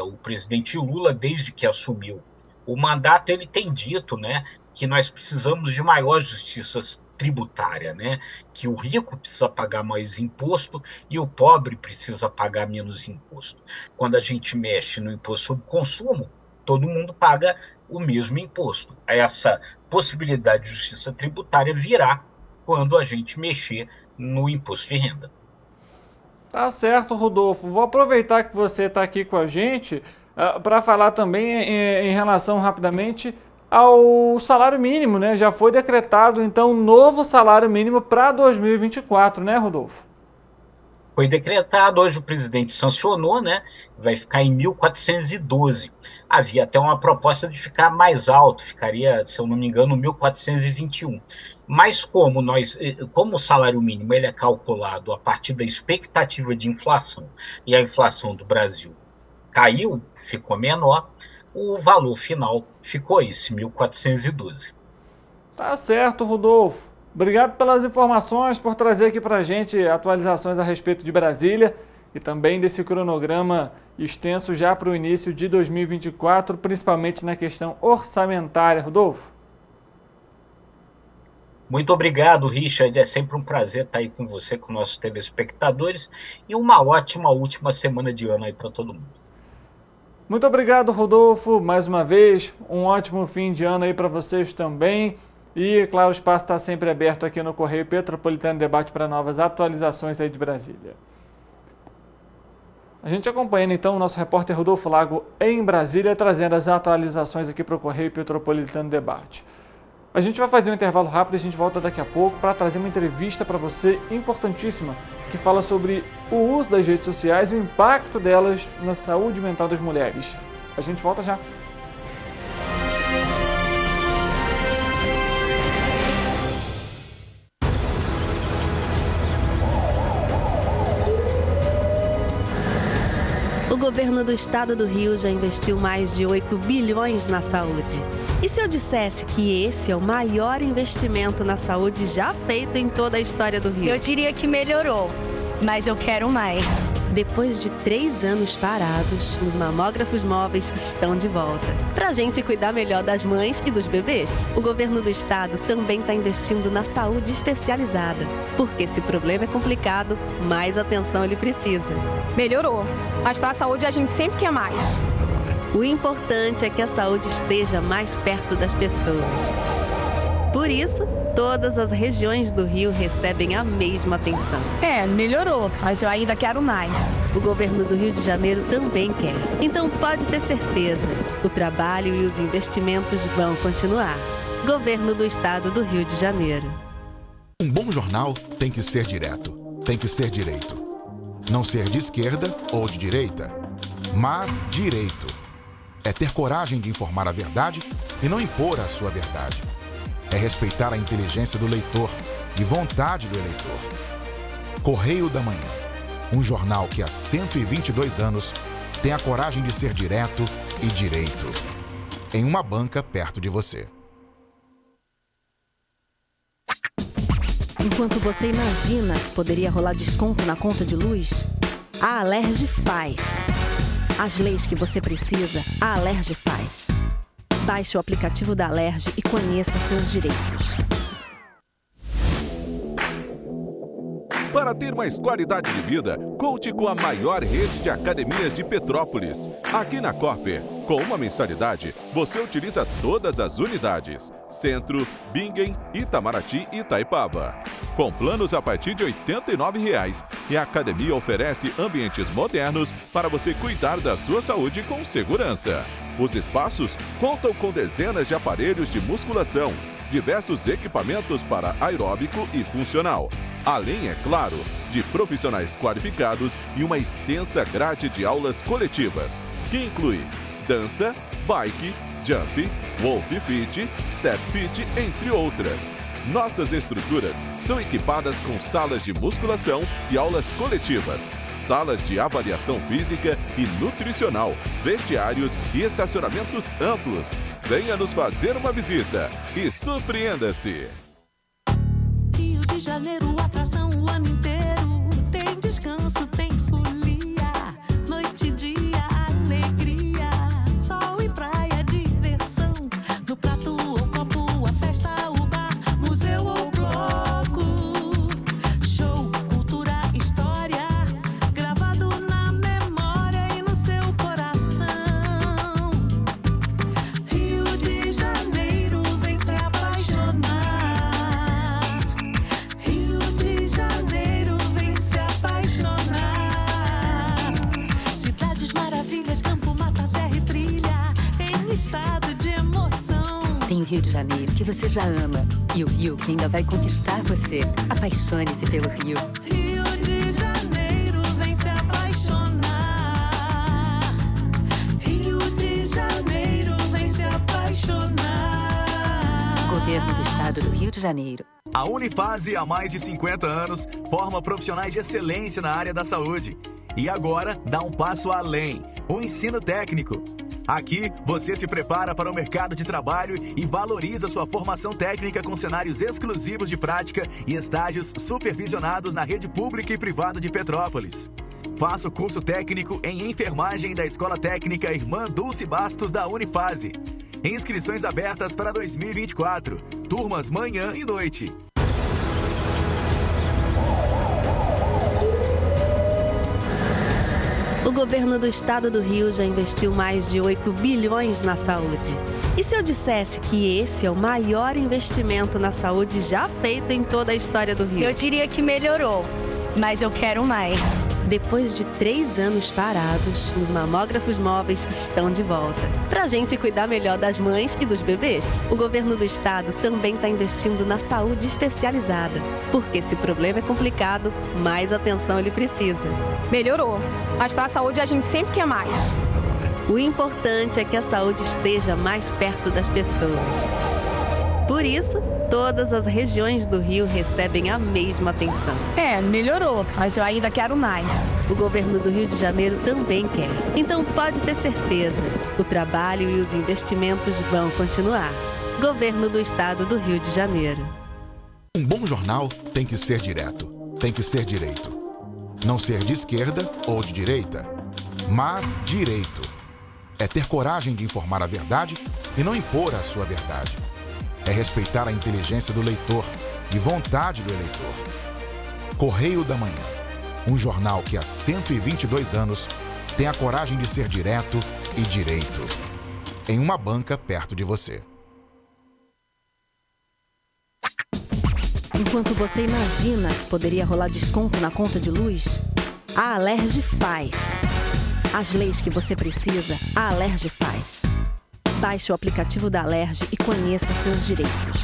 O presidente Lula, desde que assumiu o mandato, ele tem dito, né, que nós precisamos de maior justiça tributária, né? Que o rico precisa pagar mais imposto e o pobre precisa pagar menos imposto. Quando a gente mexe no imposto sobre consumo, todo mundo paga o mesmo imposto. Essa possibilidade de justiça tributária virá quando a gente mexer no imposto de renda. Tá certo, Rodolfo. Vou aproveitar que você está aqui com a gente para falar também em relação rapidamente ao salário mínimo, né? Já foi decretado, então, um novo salário mínimo para 2024, né, Rodolfo? Foi decretado, hoje o presidente sancionou, né? Vai ficar em 1.412. Havia até uma proposta de ficar mais alto, ficaria, se eu não me engano, 1.421. Mas como o salário mínimo ele é calculado a partir da expectativa de inflação, e a inflação do Brasil caiu, ficou menor, o valor final ficou esse, 1.412. Tá certo, Rodolfo. Obrigado pelas informações, por trazer aqui para a gente atualizações a respeito de Brasília e também desse cronograma extenso já para o início de 2024, principalmente na questão orçamentária. Rodolfo. Muito obrigado, Richard. É sempre um prazer estar aí com você, com nossos telespectadores, e uma ótima última semana de ano aí para todo mundo. Muito obrigado, Rodolfo, mais uma vez. Um ótimo fim de ano aí para vocês também. E, claro, o espaço está sempre aberto aqui no Correio Petropolitano Debate para novas atualizações aí de Brasília. A gente acompanhando, então, o nosso repórter Rodolfo Lago em Brasília, trazendo as atualizações aqui para o Correio Petropolitano Debate. A gente vai fazer um intervalo rápido e a gente volta daqui a pouco para trazer uma entrevista para você importantíssima, que fala sobre o uso das redes sociais e o impacto delas na saúde mental das mulheres. A gente volta já. governo do estado do Rio já investiu mais de 8 bilhões na saúde. E se eu dissesse que esse é o maior investimento na saúde já feito em toda a história do Rio? Eu diria que melhorou, mas eu quero mais. Depois de 3 anos parados, os mamógrafos móveis estão de volta. Pra gente cuidar melhor das mães e dos bebês. O governo do estado também está investindo na saúde especializada. Porque se o problema é complicado, mais atenção ele precisa. Melhorou, mas para a saúde a gente sempre quer mais. O importante é que a saúde esteja mais perto das pessoas. Por isso, todas as regiões do Rio recebem a mesma atenção. Melhorou, mas eu ainda quero mais. O governo do Rio de Janeiro também quer. Então pode ter certeza, o trabalho e os investimentos vão continuar. Governo do Estado do Rio de Janeiro. Um bom jornal tem que ser direto, tem que ser direito. Não ser de esquerda ou de direita, mas direito. É ter coragem de informar a verdade e não impor a sua verdade. É respeitar a inteligência do leitor e vontade do eleitor. Correio da Manhã, um jornal que há 122 anos tem a coragem de ser direto e direito. Em uma banca perto de você. Enquanto você imagina que poderia rolar desconto na conta de luz, a Alerj faz. As leis que você precisa, a Alerj faz. Baixe o aplicativo da Alerj e conheça seus direitos. Para ter mais qualidade de vida, conte com a maior rede de academias de Petrópolis. Aqui na Copper, com uma mensalidade, você utiliza todas as unidades. Centro, Bingen, Itamaraty e Itaipava. Com planos a partir de R$ 89,00. E a academia oferece ambientes modernos para você cuidar da sua saúde com segurança. Os espaços contam com dezenas de aparelhos de musculação, diversos equipamentos para aeróbico e funcional. Além, é claro, de profissionais qualificados e uma extensa grade de aulas coletivas, que inclui dança, bike, jump, wolf fit, step fit, entre outras. Nossas estruturas são equipadas com salas de musculação e aulas coletivas, salas de avaliação física e nutricional, vestiários e estacionamentos amplos. Venha nos fazer uma visita e surpreenda-se! Rio de Janeiro, atração o ano inteiro. Tem descanso, tem folia. Noite e dia, alegria. Sol e praia, diversão. No prato ou copo, a festa, o bar, museu ou bloco. Show, cultura, história. Gravado na memória e no seu coração. Rio de Janeiro, vem se apaixonar. Estado de emoção. Tem o Rio de Janeiro que você já ama e o Rio que ainda vai conquistar você. Apaixone-se pelo Rio. Rio de Janeiro, vem se apaixonar. Rio de Janeiro, vem se apaixonar. Governo do Estado do Rio de Janeiro. A Unifase, há mais de 50 anos, forma profissionais de excelência na área da saúde. E agora dá um passo além, o ensino técnico. Aqui, você se prepara para o mercado de trabalho e valoriza sua formação técnica com cenários exclusivos de prática e estágios supervisionados na rede pública e privada de Petrópolis. Faça o curso técnico em enfermagem da Escola Técnica Irmã Dulce Bastos da Unifase. Inscrições abertas para 2024. Turmas manhã e noite. O governo do estado do Rio já investiu mais de 8 bilhões na saúde. E se eu dissesse que esse é o maior investimento na saúde já feito em toda a história do Rio? Eu diria que melhorou, mas eu quero mais. Depois de 3 anos parados, os mamógrafos móveis estão de volta. Pra gente cuidar melhor das mães e dos bebês. O governo do estado também está investindo na saúde especializada. Porque se o problema é complicado, mais atenção ele precisa. Melhorou, mas para a saúde a gente sempre quer mais. O importante é que a saúde esteja mais perto das pessoas. Por isso, todas as regiões do Rio recebem a mesma atenção. Melhorou, mas eu ainda quero mais. O governo do Rio de Janeiro também quer. Então pode ter certeza, o trabalho e os investimentos vão continuar. Governo do Estado do Rio de Janeiro. Um bom jornal tem que ser direto, tem que ser direito. Não ser de esquerda ou de direita, mas direito. É ter coragem de informar a verdade e não impor a sua verdade. É respeitar a inteligência do leitor e vontade do eleitor. Correio da Manhã, um jornal que há 122 anos tem a coragem de ser direto e direito. Em uma banca perto de você. Enquanto você imagina que poderia rolar desconto na conta de luz, a Alerj faz. As leis que você precisa, a Alerj faz. Baixe o aplicativo da Alerj e conheça seus direitos.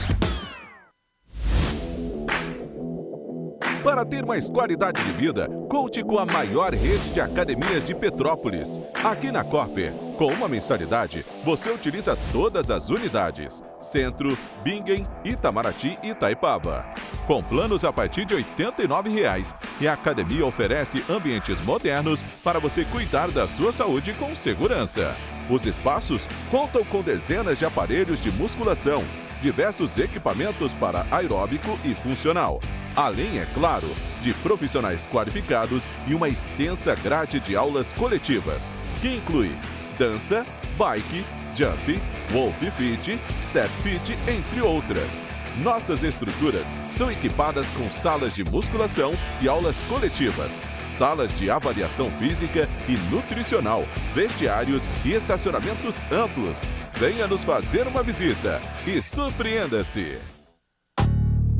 Para ter mais qualidade de vida, conte com a maior rede de academias de Petrópolis. Aqui na Copper, com uma mensalidade, você utiliza todas as unidades: Centro, Bingen, Itamaraty e Itaipava. Com planos a partir de R$ 89,00, e a academia oferece ambientes modernos para você cuidar da sua saúde com segurança. Os espaços contam com dezenas de aparelhos de musculação, diversos equipamentos para aeróbico e funcional, além, é claro, de profissionais qualificados e uma extensa grade de aulas coletivas, que inclui dança, bike, jump, wolf fit, step fit, entre outras. Nossas estruturas são equipadas com salas de musculação e aulas coletivas, salas de avaliação física e nutricional, vestiários e estacionamentos amplos. Venha nos fazer uma visita e surpreenda-se!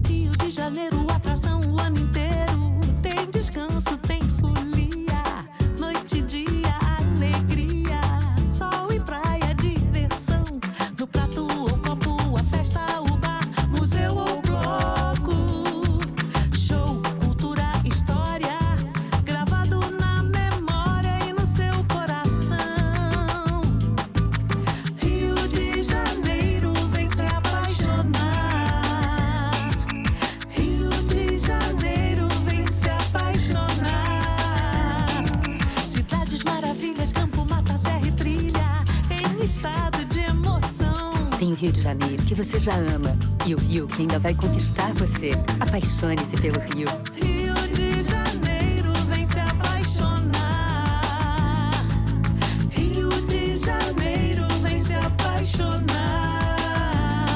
Rio de Janeiro, atração o ano inteiro. Tem descanso, tem folia. Noite e dia, alegria. Sol e praia, diversão. No prato ou copo, a festa, o bar, museu ou bloco. Show, cultura, história. Gravado na memória e no seu coração. Rio de Janeiro, vem se apaixonar. Rio de Janeiro, vem se apaixonar. Cidades maravilhas, campo, mata, serra e trilha, em estado de emoção. Tem o Rio de Janeiro, que você já ama. E o Rio, que ainda vai conquistar você. Apaixone-se pelo Rio. Rio de Janeiro, vem se apaixonar. Rio de Janeiro, vem se apaixonar.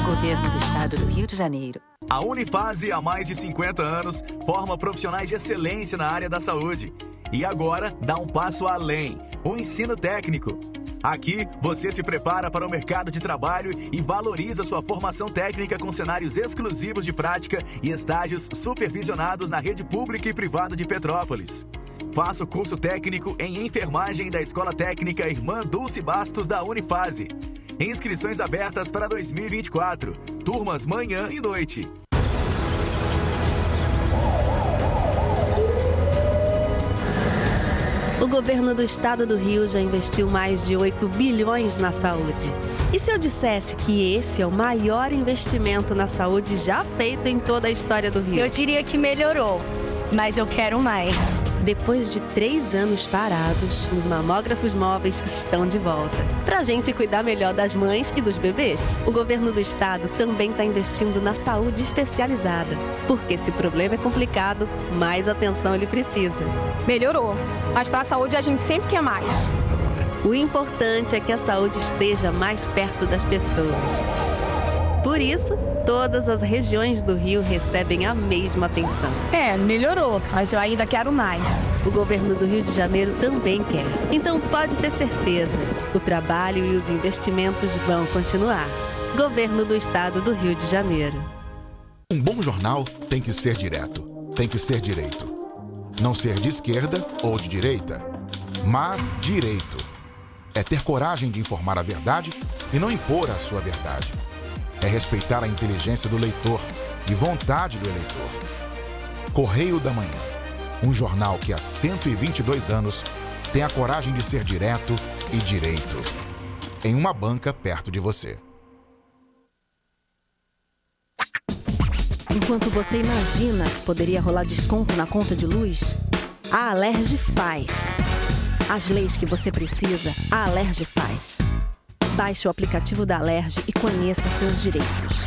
Governo do Estado do Rio de Janeiro. A Unifase, há mais de 50 anos, forma profissionais de excelência na área da saúde. E agora dá um passo além, o ensino técnico. Aqui, você se prepara para o mercado de trabalho e valoriza sua formação técnica com cenários exclusivos de prática e estágios supervisionados na rede pública e privada de Petrópolis. Faça o curso técnico em enfermagem da Escola Técnica Irmã Dulce Bastos da Unifase. Inscrições abertas para 2024. Turmas manhã e noite. O governo do estado do Rio já investiu mais de 8 bilhões na saúde. E se eu dissesse que esse é o maior investimento na saúde já feito em toda a história do Rio? Eu diria que melhorou, mas eu quero mais. Depois de 3 anos parados, os mamógrafos móveis estão de volta. Pra gente cuidar melhor das mães e dos bebês. O governo do estado também está investindo na saúde especializada. Porque se o problema é complicado, mais atenção ele precisa. Melhorou, mas para a saúde a gente sempre quer mais. O importante é que a saúde esteja mais perto das pessoas. Por isso, todas as regiões do Rio recebem a mesma atenção. Melhorou, mas eu ainda quero mais. O governo do Rio de Janeiro também quer. Então pode ter certeza, o trabalho e os investimentos vão continuar. Governo do Estado do Rio de Janeiro. Um bom jornal tem que ser direto, tem que ser direito. Não ser de esquerda ou de direita, mas direito. É ter coragem de informar a verdade e não impor a sua verdade. É respeitar a inteligência do leitor e vontade do eleitor. Correio da Manhã, um jornal que há 122 anos tem a coragem de ser direto e direito. Em uma banca perto de você. Enquanto você imagina que poderia rolar desconto na conta de luz, a Alerj faz. As leis que você precisa, a Alerj faz. Baixe o aplicativo da Alerj e conheça seus direitos.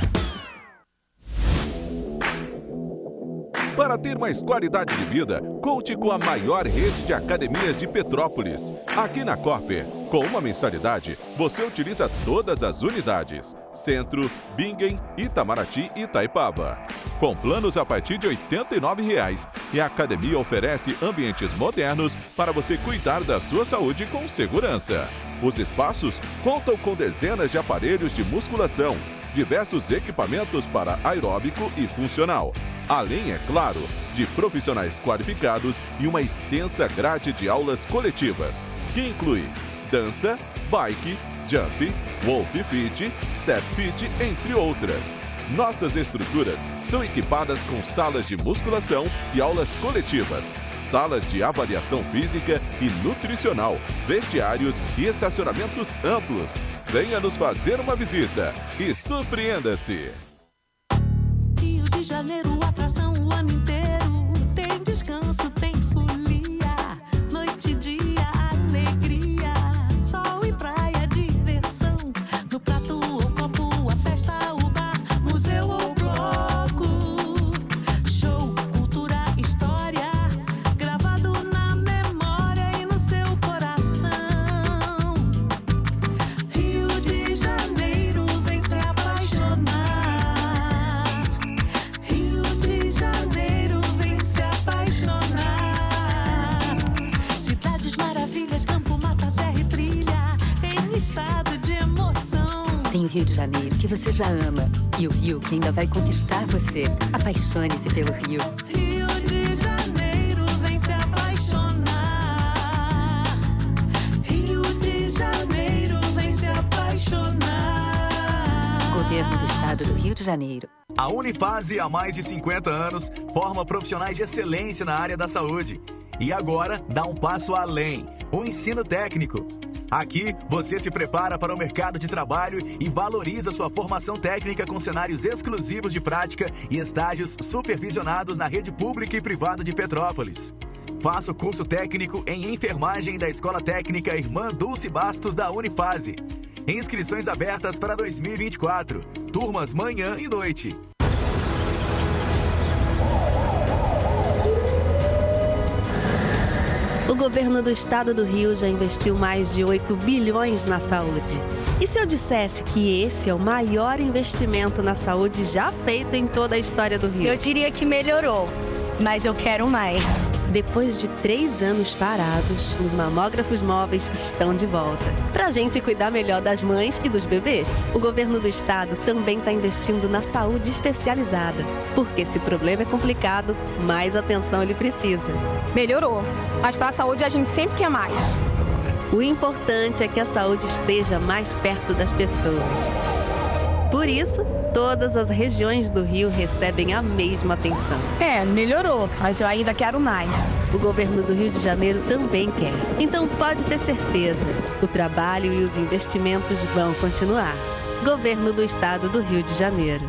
Para ter mais qualidade de vida, conte com a maior rede de academias de Petrópolis. Aqui na Copper, com uma mensalidade, você utiliza todas as unidades: Centro, Bingen, Itamaraty e Itaipava. Com planos a partir de R$ 89,00, e a academia oferece ambientes modernos para você cuidar da sua saúde com segurança. Os espaços contam com dezenas de aparelhos de musculação, diversos equipamentos para aeróbico e funcional, além, é claro, de profissionais qualificados e uma extensa grade de aulas coletivas, que inclui dança, bike, jump, wolf fit, step fit, entre outras. Nossas estruturas são equipadas com salas de musculação e aulas coletivas, salas de avaliação física e nutricional, vestiários e estacionamentos amplos. Venha nos fazer uma visita e surpreenda-se! Rio de Janeiro, atração o ano inteiro. Tem descanso, tem folia. Noite e dia, alegria. Sol e praia, diversão. No prato ou copo, a festa, o bar, museu ou bloco. Show, cultura, história. Gravado na memória e no seu coração. Rio de Janeiro, vem se apaixonar. Rio de Janeiro, vem se apaixonar. Cidades maravilhas, campo, mata, serra e trilha, em estado de emoção. Tem o Rio de Janeiro, que você já ama, e o Rio que ainda vai conquistar você. Apaixone-se pelo Rio. Rio de Janeiro, vem se apaixonar. Rio de Janeiro, vem se apaixonar. Governo do Estado do Rio de Janeiro. A Unifase, há mais de 50 anos, forma profissionais de excelência na área da saúde. E agora dá um passo além, o ensino técnico. Aqui, você se prepara para o mercado de trabalho e valoriza sua formação técnica com cenários exclusivos de prática e estágios supervisionados na rede pública e privada de Petrópolis. Faça o curso técnico em enfermagem da Escola Técnica Irmã Dulce Bastos da Unifase. Inscrições abertas para 2024. Turmas manhã e noite. O governo do estado do Rio já investiu mais de 8 bilhões na saúde. E se eu dissesse que esse é o maior investimento na saúde já feito em toda a história do Rio? Eu diria que melhorou, mas eu quero mais. Depois de 3 anos parados, os mamógrafos móveis estão de volta. Pra gente cuidar melhor das mães e dos bebês. O governo do estado também está investindo na saúde especializada. Porque se o problema é complicado, mais atenção ele precisa. Melhorou, mas para a saúde a gente sempre quer mais. O importante é que a saúde esteja mais perto das pessoas. Por isso, todas as regiões do Rio recebem a mesma atenção. Melhorou, mas eu ainda quero mais. O governo do Rio de Janeiro também quer. Então pode ter certeza, o trabalho e os investimentos vão continuar. Governo do Estado do Rio de Janeiro.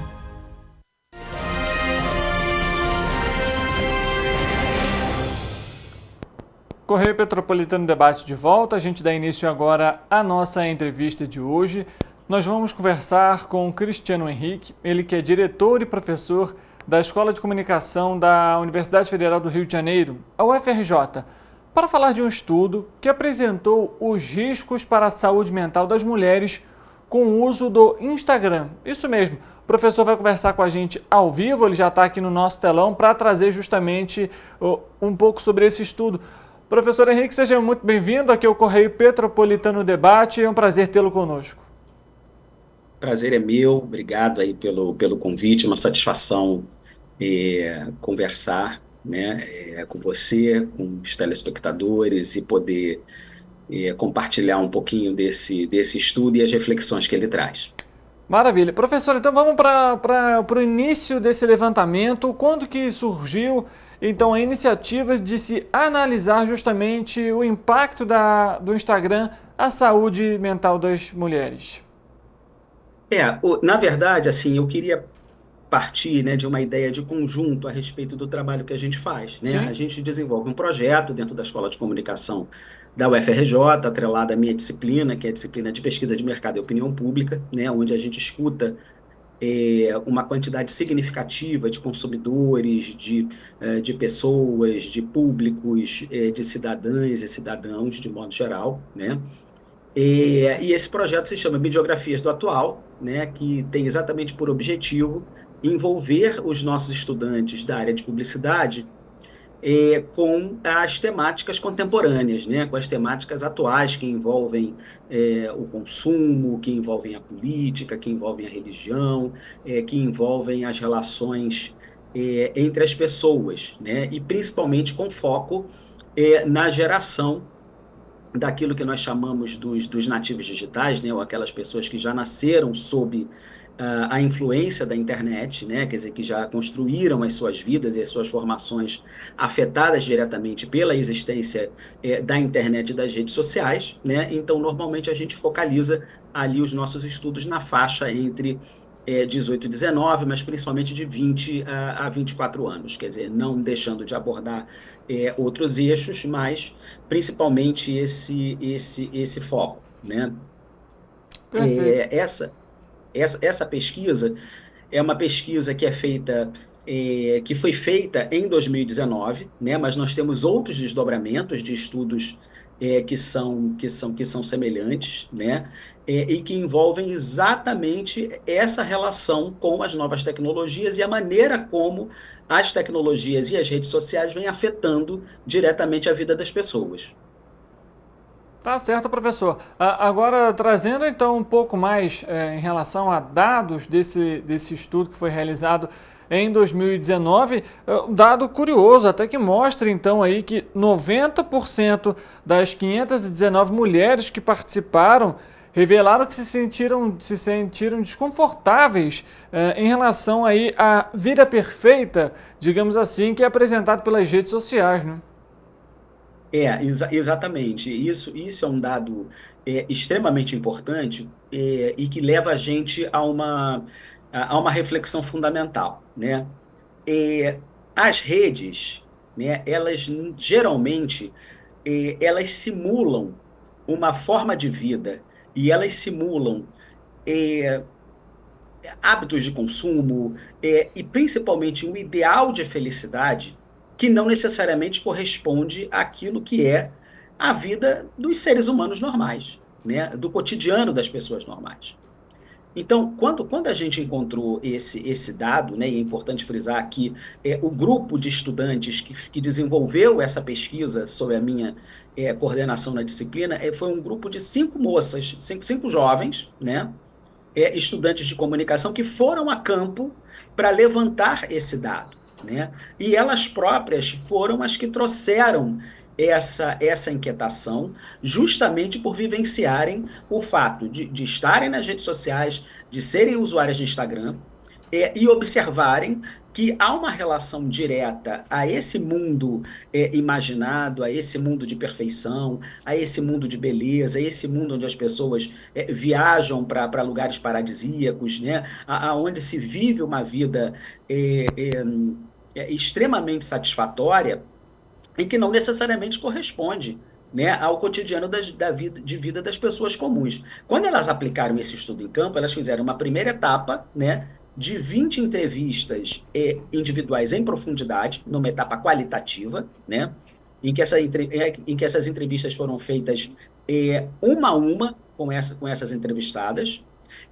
Correio Petropolitano Debate de volta. A gente dá início agora à nossa entrevista de hoje. Nós vamos conversar com o Cristiano Henrique, ele que é diretor e professor da Escola de Comunicação da Universidade Federal do Rio de Janeiro, a UFRJ, para falar de um estudo que apresentou os riscos para a saúde mental das mulheres com o uso do Instagram. Isso mesmo, o professor vai conversar com a gente ao vivo, ele já está aqui no nosso telão para trazer justamente um pouco sobre esse estudo. Professor Henrique, seja muito bem-vindo aqui ao Correio Petropolitano Debate, é um prazer tê-lo conosco. Prazer é meu, obrigado aí pelo convite, uma satisfação conversar, né, com você, com os telespectadores e poder compartilhar um pouquinho desse estudo e as reflexões que ele traz. Maravilha. Professor, então vamos para o início desse levantamento. Quando que surgiu, então, a iniciativa de se analisar justamente o impacto do Instagram à saúde mental das mulheres? Na verdade, assim, eu queria partir, né, de uma ideia de conjunto a respeito do trabalho que a gente faz, né? Sim. A gente desenvolve um projeto dentro da Escola de Comunicação da UFRJ, atrelada à minha disciplina, que é a disciplina de Pesquisa de Mercado e Opinião Pública, né, onde a gente escuta uma quantidade significativa de consumidores, de pessoas, de públicos, de cidadãs e cidadãos, de modo geral, né? E esse projeto se chama Biografias do Atual, né, que tem exatamente por objetivo envolver os nossos estudantes da área de publicidade com as temáticas contemporâneas, né, com as temáticas atuais que envolvem o consumo, que envolvem a política, que envolvem a religião, que envolvem as relações entre as pessoas, né, e principalmente com foco na geração daquilo que nós chamamos dos nativos digitais, né, ou aquelas pessoas que já nasceram sob a influência da internet, né, quer dizer, que já construíram as suas vidas e as suas formações afetadas diretamente pela existência da internet e das redes sociais, né. Então, normalmente, a gente focaliza ali os nossos estudos na faixa entre 18 e 19, mas principalmente de 20 a 24 anos, quer dizer, não deixando de abordar outros eixos, mas principalmente esse foco, né? Essa pesquisa é uma pesquisa que é feita, que foi feita em 2019, né? Mas nós temos outros desdobramentos de estudos que são semelhantes, né? E que envolvem exatamente essa relação com as novas tecnologias e a maneira como as tecnologias e as redes sociais vêm afetando diretamente a vida das pessoas. Tá certo, professor. Agora, trazendo então um pouco mais em relação a dados desse estudo que foi realizado em 2019, um dado curioso, até que mostra então aí que 90% das 519 mulheres que participaram revelaram que se sentiram desconfortáveis em relação aí à vida perfeita, digamos assim, que é apresentado pelas redes sociais, né? Exatamente. Isso é um dado extremamente importante e que leva a gente a uma reflexão fundamental, né? As redes, né, elas geralmente elas simulam uma forma de vida e elas simulam hábitos de consumo e principalmente um ideal de felicidade que não necessariamente corresponde àquilo que é a vida dos seres humanos normais, né? Do cotidiano das pessoas normais. Então, quando a gente encontrou esse dado, né, e é importante frisar aqui, o grupo de estudantes que desenvolveu essa pesquisa sob a minha coordenação na disciplina, foi um grupo de 5 moças, 5 jovens, né, estudantes de comunicação que foram a campo para levantar esse dado, né, e elas próprias foram as que trouxeram essa inquietação, justamente por vivenciarem o fato de estarem nas redes sociais, de serem usuárias de Instagram, e observarem que há uma relação direta a esse mundo imaginado, a esse mundo de perfeição, a esse mundo de beleza, a esse mundo onde as pessoas viajam para lugares paradisíacos, né, onde se vive uma vida extremamente satisfatória, e que não necessariamente corresponde, né, ao cotidiano de vida das pessoas comuns. Quando elas aplicaram esse estudo em campo, elas fizeram uma primeira etapa, né, de 20 entrevistas individuais em profundidade, numa etapa qualitativa, né, em que essas entrevistas foram feitas uma a uma com essas entrevistadas,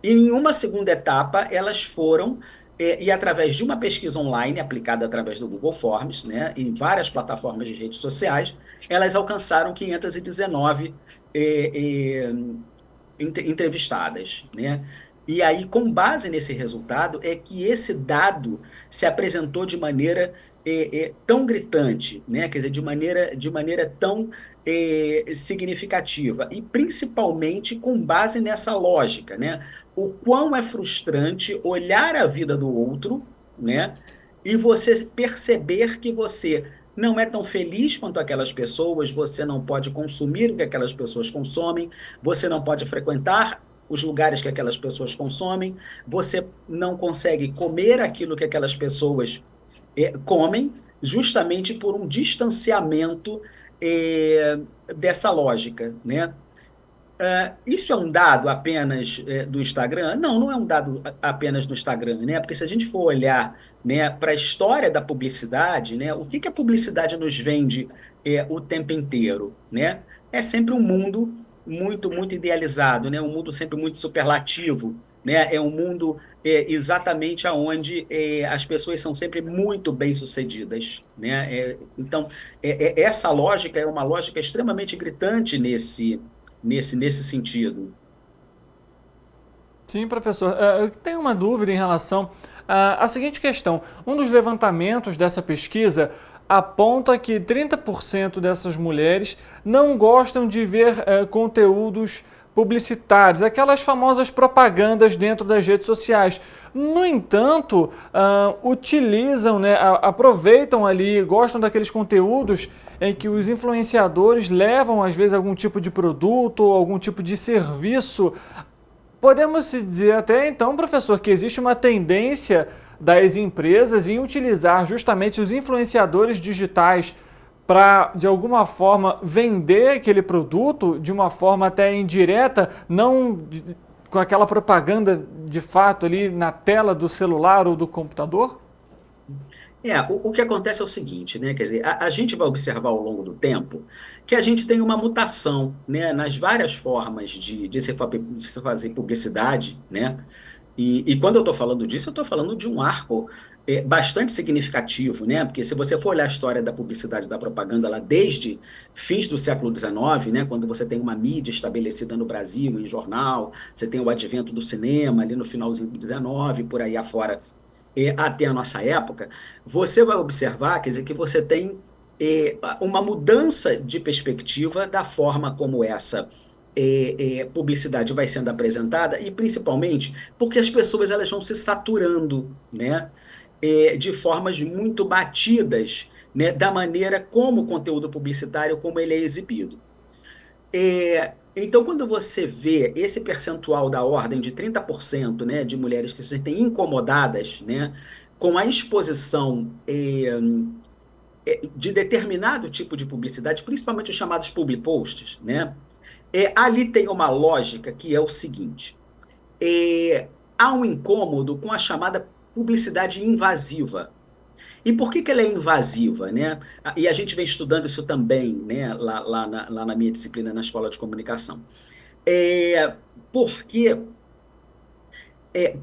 e em uma segunda etapa elas foram e através de uma pesquisa online aplicada através do Google Forms, né, em várias plataformas de redes sociais, elas alcançaram 519 entrevistadas, né? E aí, com base nesse resultado, é que esse dado se apresentou de maneira tão gritante, né? Quer dizer, de maneira tão significativa, e principalmente com base nessa lógica, né? O quão é frustrante olhar a vida do outro, né, e você perceber que você não é tão feliz quanto aquelas pessoas, você não pode consumir o que aquelas pessoas consomem, você não pode frequentar os lugares que aquelas pessoas consomem, você não consegue comer aquilo que aquelas pessoas comem, justamente por um distanciamento dessa lógica, né? Isso é um dado apenas do Instagram? Não, não é um dado apenas do Instagram, né? Porque se a gente for olhar, né, para a história da publicidade, né, o que que a publicidade nos vende o tempo inteiro, né? É sempre um mundo muito idealizado, né? Um mundo sempre muito superlativo, né? É um mundo exatamente aonde as pessoas são sempre muito bem-sucedidas, né? Então, essa lógica é uma lógica extremamente gritante nesse sentido. Sim, professor. Eu tenho uma dúvida em relação à seguinte questão. Um dos levantamentos dessa pesquisa aponta que 30% dessas mulheres não gostam de ver conteúdos publicitários, aquelas famosas propagandas dentro das redes sociais. No entanto, utilizam, né, aproveitam ali, gostam daqueles conteúdos em que os influenciadores levam, às vezes, algum tipo de produto ou algum tipo de serviço. Podemos dizer até, então, professor, que existe uma tendência das empresas em utilizar justamente os influenciadores digitais para, de alguma forma, vender aquele produto de uma forma até indireta, não com aquela propaganda de fato ali na tela do celular ou do computador? O que acontece é o seguinte, né? Quer dizer, a gente vai observar ao longo do tempo que a gente tem uma mutação, né, nas várias formas de se fazer publicidade, né? E quando eu estou falando disso, eu estou falando de um arco bastante significativo, né? Porque se você for olhar a história da publicidade e da propaganda lá desde fins do século XIX, né? Quando você tem uma mídia estabelecida no Brasil, em jornal, você tem o advento do cinema ali no finalzinho do XIX, por aí afora, até a nossa época, você vai observar, quer dizer, que você tem uma mudança de perspectiva da forma como essa publicidade vai sendo apresentada, e principalmente porque as pessoas elas vão se saturando, né, de formas muito batidas, né, da maneira como o conteúdo publicitário como ele é exibido. Então, quando você vê esse percentual da ordem de 30%, né, de mulheres que se sentem incomodadas, né, com a exposição de determinado tipo de publicidade, principalmente os chamados public posts, né, ali tem uma lógica que é o seguinte: há um incômodo com a chamada publicidade invasiva. E por que ela é invasiva, né? E a gente vem estudando isso também, né, lá na minha disciplina na Escola de Comunicação. Porque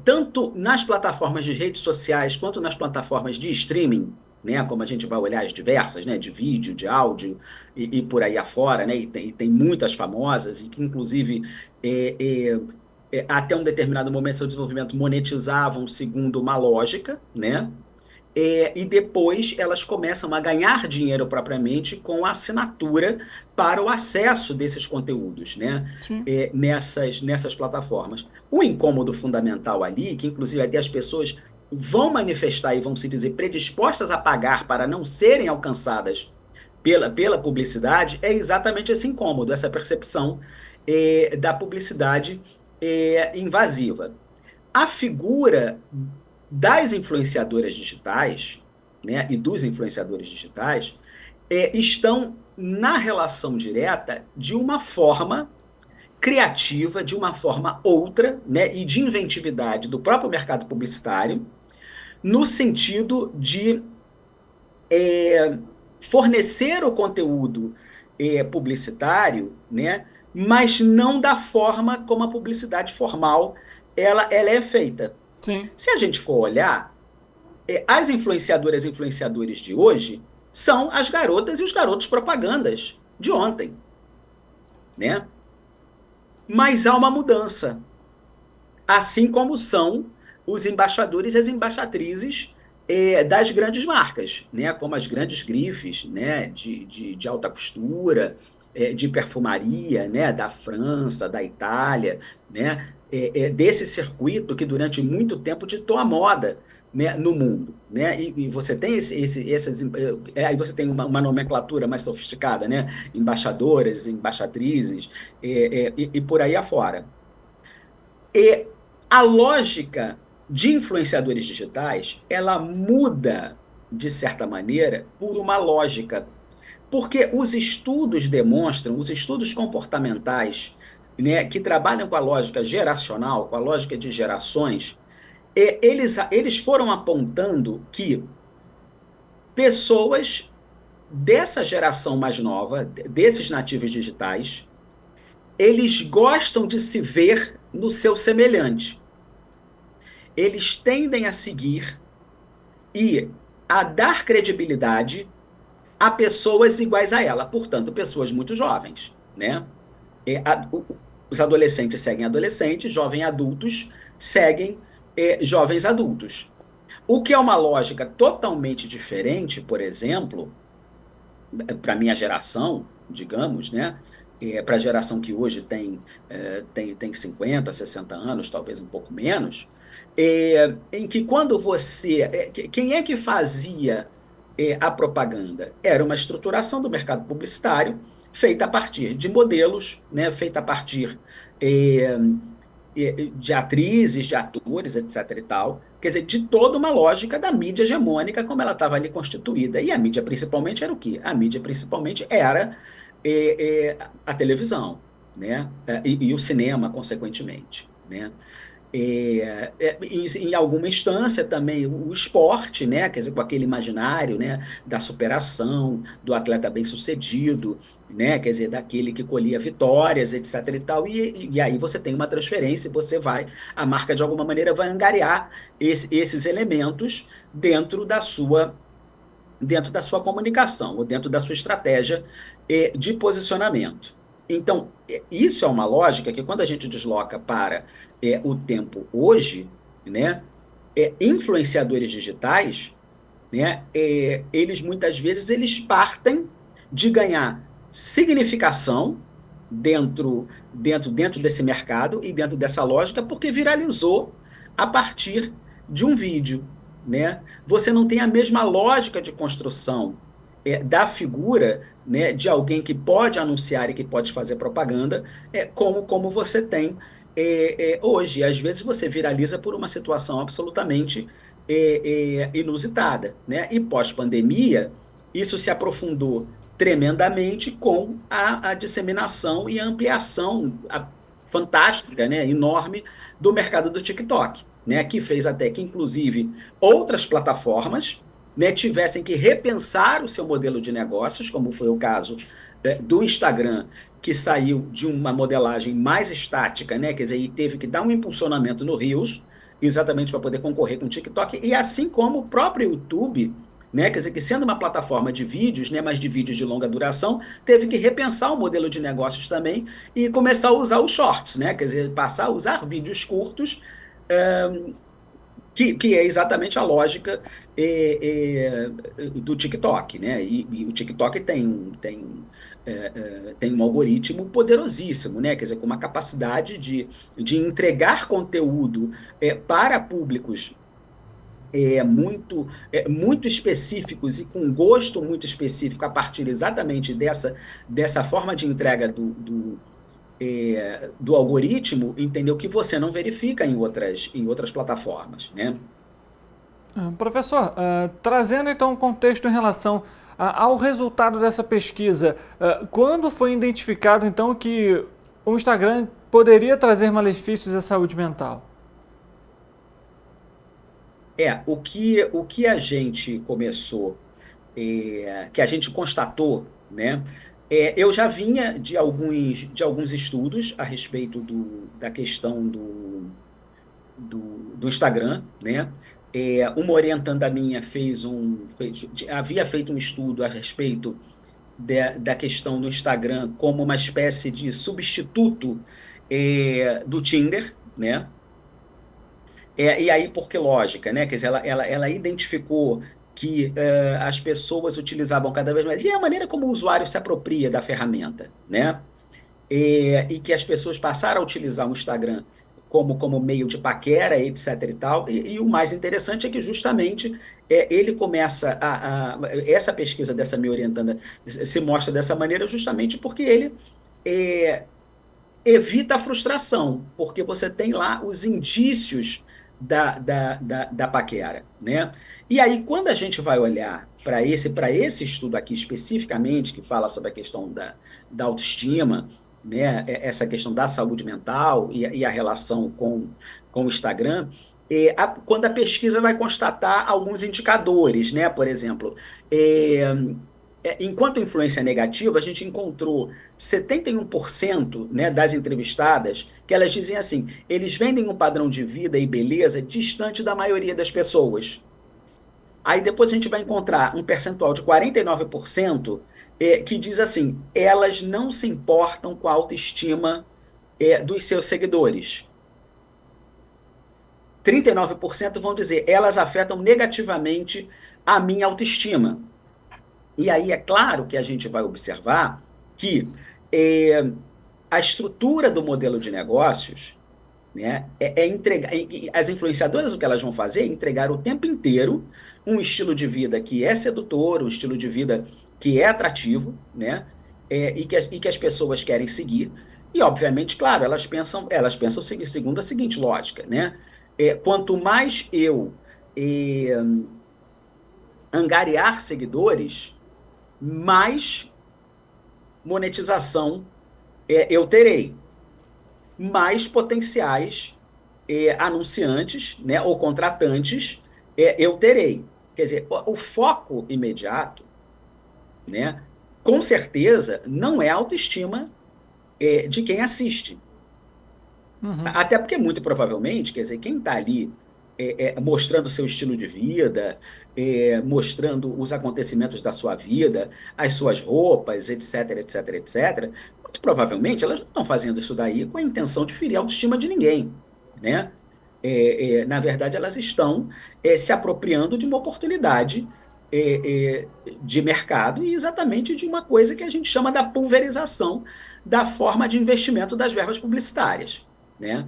tanto nas plataformas de redes sociais quanto nas plataformas de streaming, né, como a gente vai olhar as diversas, né, de vídeo, de áudio e por aí afora, né, e tem muitas famosas, e que inclusive até um determinado momento do seu desenvolvimento monetizavam segundo uma lógica, né, e depois elas começam a ganhar dinheiro propriamente com a assinatura para o acesso desses conteúdos, né? Nessas plataformas. O incômodo fundamental ali, que inclusive até as pessoas vão manifestar e vão se dizer predispostas a pagar para não serem alcançadas pela publicidade, é exatamente esse incômodo, essa percepção da publicidade invasiva. A figura das influenciadoras digitais, né, e dos influenciadores digitais, estão na relação direta de uma forma criativa, de uma forma outra, né, e de inventividade do próprio mercado publicitário, no sentido de fornecer o conteúdo publicitário, né, mas não da forma como a publicidade formal ela é feita. Sim. Se a gente for olhar, as influenciadoras e influenciadores de hoje são as garotas e os garotos propagandas de ontem, né? Mas há uma mudança, assim como são os embaixadores e as embaixatrizes das grandes marcas, né? Como as grandes grifes, né, de alta costura, de perfumaria, né, da França, da Itália, né? Desse circuito que durante muito tempo ditou a moda, né, no mundo, né? E você tem aí você tem uma nomenclatura mais sofisticada, né? Embaixadoras, embaixatrizes e por aí afora. E a lógica de influenciadores digitais, ela muda, de certa maneira, por uma lógica. Porque os estudos demonstram, os estudos comportamentais, né, que trabalham com a lógica geracional, com a lógica de gerações, eles foram apontando que pessoas dessa geração mais nova, desses nativos digitais, eles gostam de se ver no seu semelhante. Eles tendem a seguir e a dar credibilidade a pessoas iguais a ela, portanto, pessoas muito jovens, né? Os adolescentes seguem adolescentes, jovens adultos seguem jovens adultos. O que é uma lógica totalmente diferente, por exemplo, para a minha geração, digamos, né? Para a geração que hoje tem 50, 60 anos, talvez um pouco menos, em que quando você... quem é que fazia a propaganda? Era uma estruturação do mercado publicitário feita a partir de modelos, né? Feita a partir de atrizes, de atores, etc. e tal. Quer dizer, de toda uma lógica da mídia hegemônica como ela estava ali constituída. E a mídia principalmente era o quê? A mídia principalmente era a televisão, né? E o cinema, consequentemente, né? Em alguma instância também o esporte, né? Quer dizer, com aquele imaginário, né, da superação, do atleta bem-sucedido, né? Quer dizer, daquele que colhia vitórias, etc. e tal, e aí você tem uma transferência, a marca de alguma maneira vai angariar esses elementos dentro da sua comunicação, ou dentro da sua estratégia de posicionamento. Então, isso é uma lógica que quando a gente desloca para o tempo hoje, né, influenciadores digitais, né, eles muitas vezes eles partem de ganhar significação dentro desse mercado e dentro dessa lógica, porque viralizou a partir de um vídeo, né? Você não tem a mesma lógica de construção da figura, né, de alguém que pode anunciar e que pode fazer propaganda, como você tem hoje. Às vezes você viraliza por uma situação absolutamente inusitada, né? E pós-pandemia, isso se aprofundou tremendamente com a disseminação e a ampliação fantástica, né, enorme do mercado do TikTok, né, que fez até que, inclusive, outras plataformas, né, tivessem que repensar o seu modelo de negócios, como foi o caso do Instagram, que saiu de uma modelagem mais estática, né, quer dizer, e teve que dar um impulsionamento no Reels, exatamente para poder concorrer com o TikTok, e assim como o próprio YouTube, né, quer dizer, que sendo uma plataforma de vídeos, né, mas de vídeos de longa duração, teve que repensar o modelo de negócios também e começar a usar os shorts, né, quer dizer, passar a usar vídeos curtos, que é exatamente a lógica do TikTok, né? E o TikTok tem um algoritmo poderosíssimo, né? Quer dizer, com uma capacidade de entregar conteúdo para públicos muito específicos e com gosto muito específico a partir exatamente dessa forma de entrega do algoritmo, entendeu, que você não verifica em outras plataformas, né? Professor, trazendo então um contexto em relação ao resultado dessa pesquisa, quando foi identificado então que o Instagram poderia trazer malefícios à saúde mental? O que a gente começou, que a gente constatou, né? Eu já vinha de alguns estudos a respeito da questão do Instagram, né? Uma orientanda minha havia feito um estudo a respeito da questão do Instagram como uma espécie de substituto do Tinder, né? E aí, por que lógica, né? Quer dizer, ela identificou que as pessoas utilizavam cada vez mais, e é a maneira como o usuário se apropria da ferramenta, né? E que as pessoas passaram a utilizar o Instagram como meio de paquera, etc. e tal, e o mais interessante é que justamente ele começa essa pesquisa dessa minha orientanda se mostra dessa maneira justamente porque ele evita a frustração, porque você tem lá os indícios da paquera, né? E aí, quando a gente vai olhar para esse estudo aqui especificamente, que fala sobre a questão da autoestima, né, essa questão da saúde mental e a relação com o Instagram, quando a pesquisa vai constatar alguns indicadores, né? Por exemplo, enquanto influência negativa, a gente encontrou 71%, né, das entrevistadas que elas dizem assim, eles vendem um padrão de vida e beleza distante da maioria das pessoas. Aí depois a gente vai encontrar um percentual de 49% que diz assim, elas não se importam com a autoestima dos seus seguidores. 39% vão dizer, elas afetam negativamente a minha autoestima. E aí é claro que a gente vai observar que a estrutura do modelo de negócios, né, entregar, as influenciadoras, o que elas vão fazer é entregar o tempo inteiro um estilo de vida que é sedutor, um estilo de vida que é atrativo, né, e que as pessoas querem seguir. E, obviamente, claro, elas pensam segundo a seguinte lógica, né? Quanto mais eu angariar seguidores, mais monetização eu terei, mais potenciais anunciantes, né, ou contratantes eu terei. Quer dizer, o foco imediato, né, com certeza não é a autoestima de quem assiste. Uhum. Até porque, muito provavelmente, quer dizer, quem está ali mostrando seu estilo de vida, mostrando os acontecimentos da sua vida, as suas roupas, etc, etc, etc, muito provavelmente elas não estão fazendo isso daí com a intenção de ferir a autoestima de ninguém, né? Na verdade, elas estão se apropriando de uma oportunidade de mercado e exatamente de uma coisa que a gente chama da pulverização da forma de investimento das verbas publicitárias, né?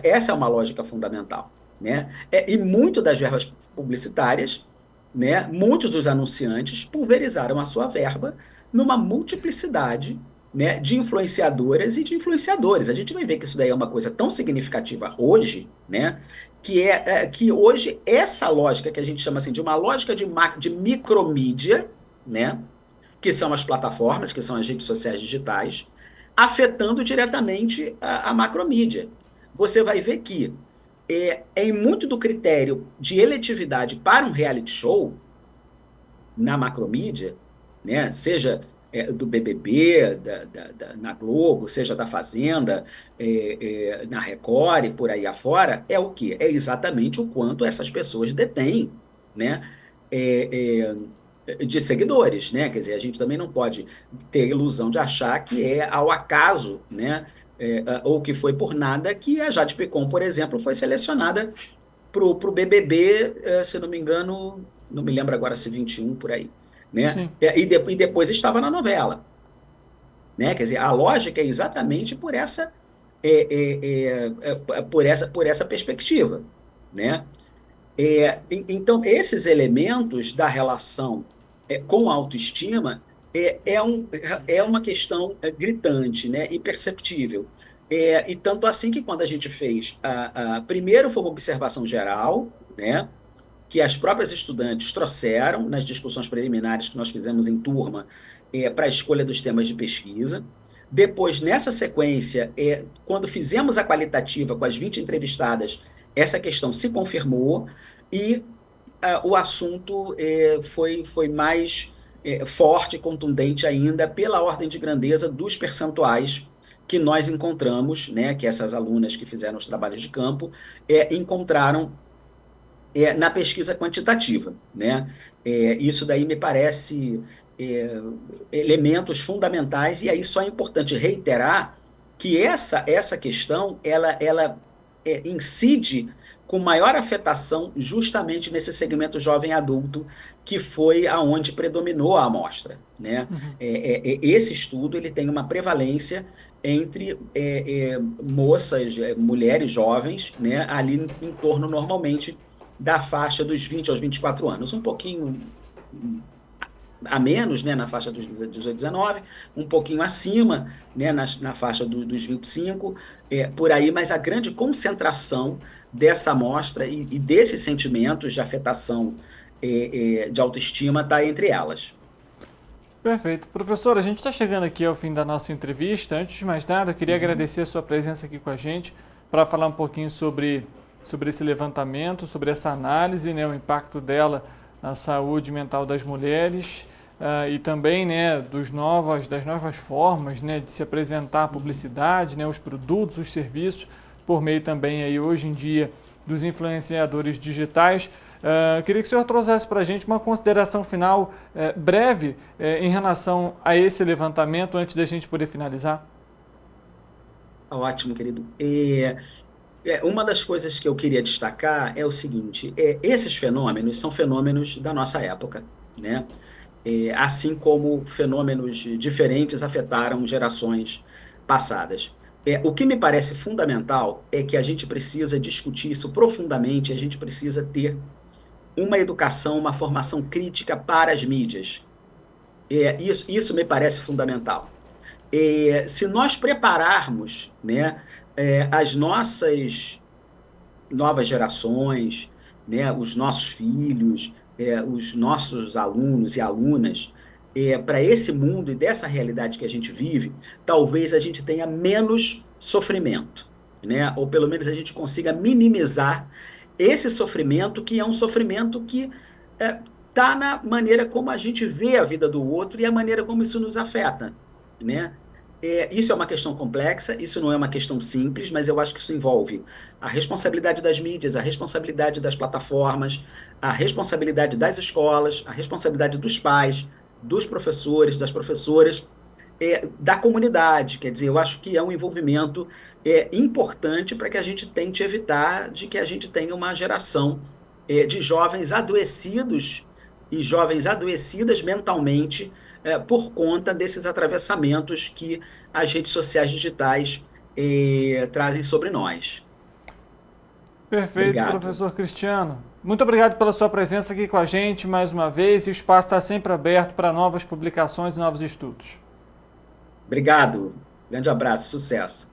Essa é uma lógica fundamental, né? E muito das verbas publicitárias, né, muitos dos anunciantes pulverizaram a sua verba numa multiplicidade, né, de influenciadoras e de influenciadores. A gente vai ver que isso daí é uma coisa tão significativa hoje, né, que hoje essa lógica que a gente chama assim de uma lógica de micromídia, né, que são as plataformas, que são as redes sociais digitais, afetando diretamente a macromídia. Você vai ver que em muito do critério de eletividade para um reality show, na macromídia, né, seja do BBB, na Globo, seja da Fazenda, na Record e por aí afora, é o quê? É exatamente o quanto essas pessoas detêm, né, de seguidores, né? Quer dizer, a gente também não pode ter a ilusão de achar que é ao acaso, né? Ou que foi por nada que a Jade Picon, por exemplo, foi selecionada pro BBB, se não me engano, não me lembro agora se 21, por aí, né? E depois estava na novela, né? Quer dizer, a lógica é exatamente por essa perspectiva, né? Então, esses elementos da relação com a autoestima é uma questão gritante, né, e perceptível. E tanto assim que quando a gente fez, primeiro foi uma observação geral, né, que as próprias estudantes trouxeram nas discussões preliminares que nós fizemos em turma para a escolha dos temas de pesquisa. Depois, nessa sequência, quando fizemos a qualitativa com as 20 entrevistadas, essa questão se confirmou e o assunto foi mais forte e contundente ainda pela ordem de grandeza dos percentuais que nós encontramos, né, que essas alunas que fizeram os trabalhos de campo encontraram na pesquisa quantitativa, né? Isso daí me parece elementos fundamentais, e aí só é importante reiterar que essa questão ela incide com maior afetação justamente nesse segmento jovem adulto, que foi aonde predominou a amostra, né? Esse estudo ele tem uma prevalência entre moças, mulheres jovens, né, ali em torno normalmente da faixa dos 20 aos 24 anos, um pouquinho a menos, né, na faixa dos 18, 19, um pouquinho acima, né, na faixa dos 25, por aí, mas a grande concentração dessa amostra e desses sentimentos de afetação de autoestima está entre elas. Perfeito. Professor, a gente está chegando aqui ao fim da nossa entrevista. Antes de mais nada, eu queria agradecer a sua presença aqui com a gente para falar um pouquinho sobre esse levantamento, sobre essa análise, né, o impacto dela na saúde mental das mulheres e também, né, das novas formas, né, de se apresentar a publicidade, né, os produtos, os serviços, por meio também aí, hoje em dia, dos influenciadores digitais. Queria que o senhor trouxesse para a gente uma consideração final breve em relação a esse levantamento, antes da gente poder finalizar. Ótimo, querido. Uma das coisas que eu queria destacar é o seguinte, esses fenômenos são fenômenos da nossa época, né? Assim como fenômenos diferentes afetaram gerações passadas. O que me parece fundamental é que a gente precisa discutir isso profundamente, a gente precisa ter uma educação, uma formação crítica para as mídias. Isso me parece fundamental. Se nós prepararmos, né, as nossas novas gerações, né, os nossos filhos, os nossos alunos e alunas, para esse mundo e dessa realidade que a gente vive, talvez a gente tenha menos sofrimento, né? Ou pelo menos a gente consiga minimizar esse sofrimento, que é um sofrimento que está na maneira como a gente vê a vida do outro e a maneira como isso nos afeta, né? Isso é uma questão complexa, isso não é uma questão simples, mas eu acho que isso envolve a responsabilidade das mídias, a responsabilidade das plataformas, a responsabilidade das escolas, a responsabilidade dos pais, dos professores, das professoras, da comunidade. Quer dizer, eu acho que é um envolvimento importante para que a gente tente evitar de que a gente tenha uma geração de jovens adoecidos e jovens adoecidas mentalmente por conta desses atravessamentos que as redes sociais digitais trazem sobre nós. Perfeito, obrigado. Professor Cristiano. Muito obrigado pela sua presença aqui com a gente mais uma vez, e o espaço está sempre aberto para novas publicações e novos estudos. Obrigado. Grande abraço, sucesso.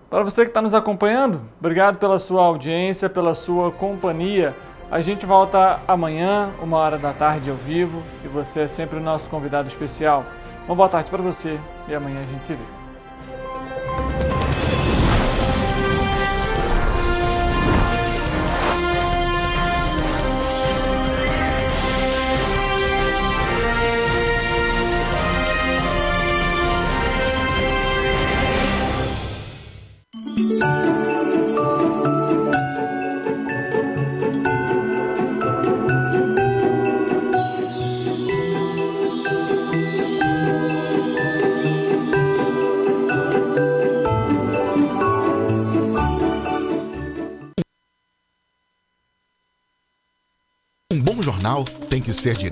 Para você que está nos acompanhando, obrigado pela sua audiência, pela sua companhia. A gente volta amanhã, 13h ao vivo, e você é sempre o nosso convidado especial. Uma boa tarde para você e amanhã a gente se vê. Um bom jornal tem que ser direto.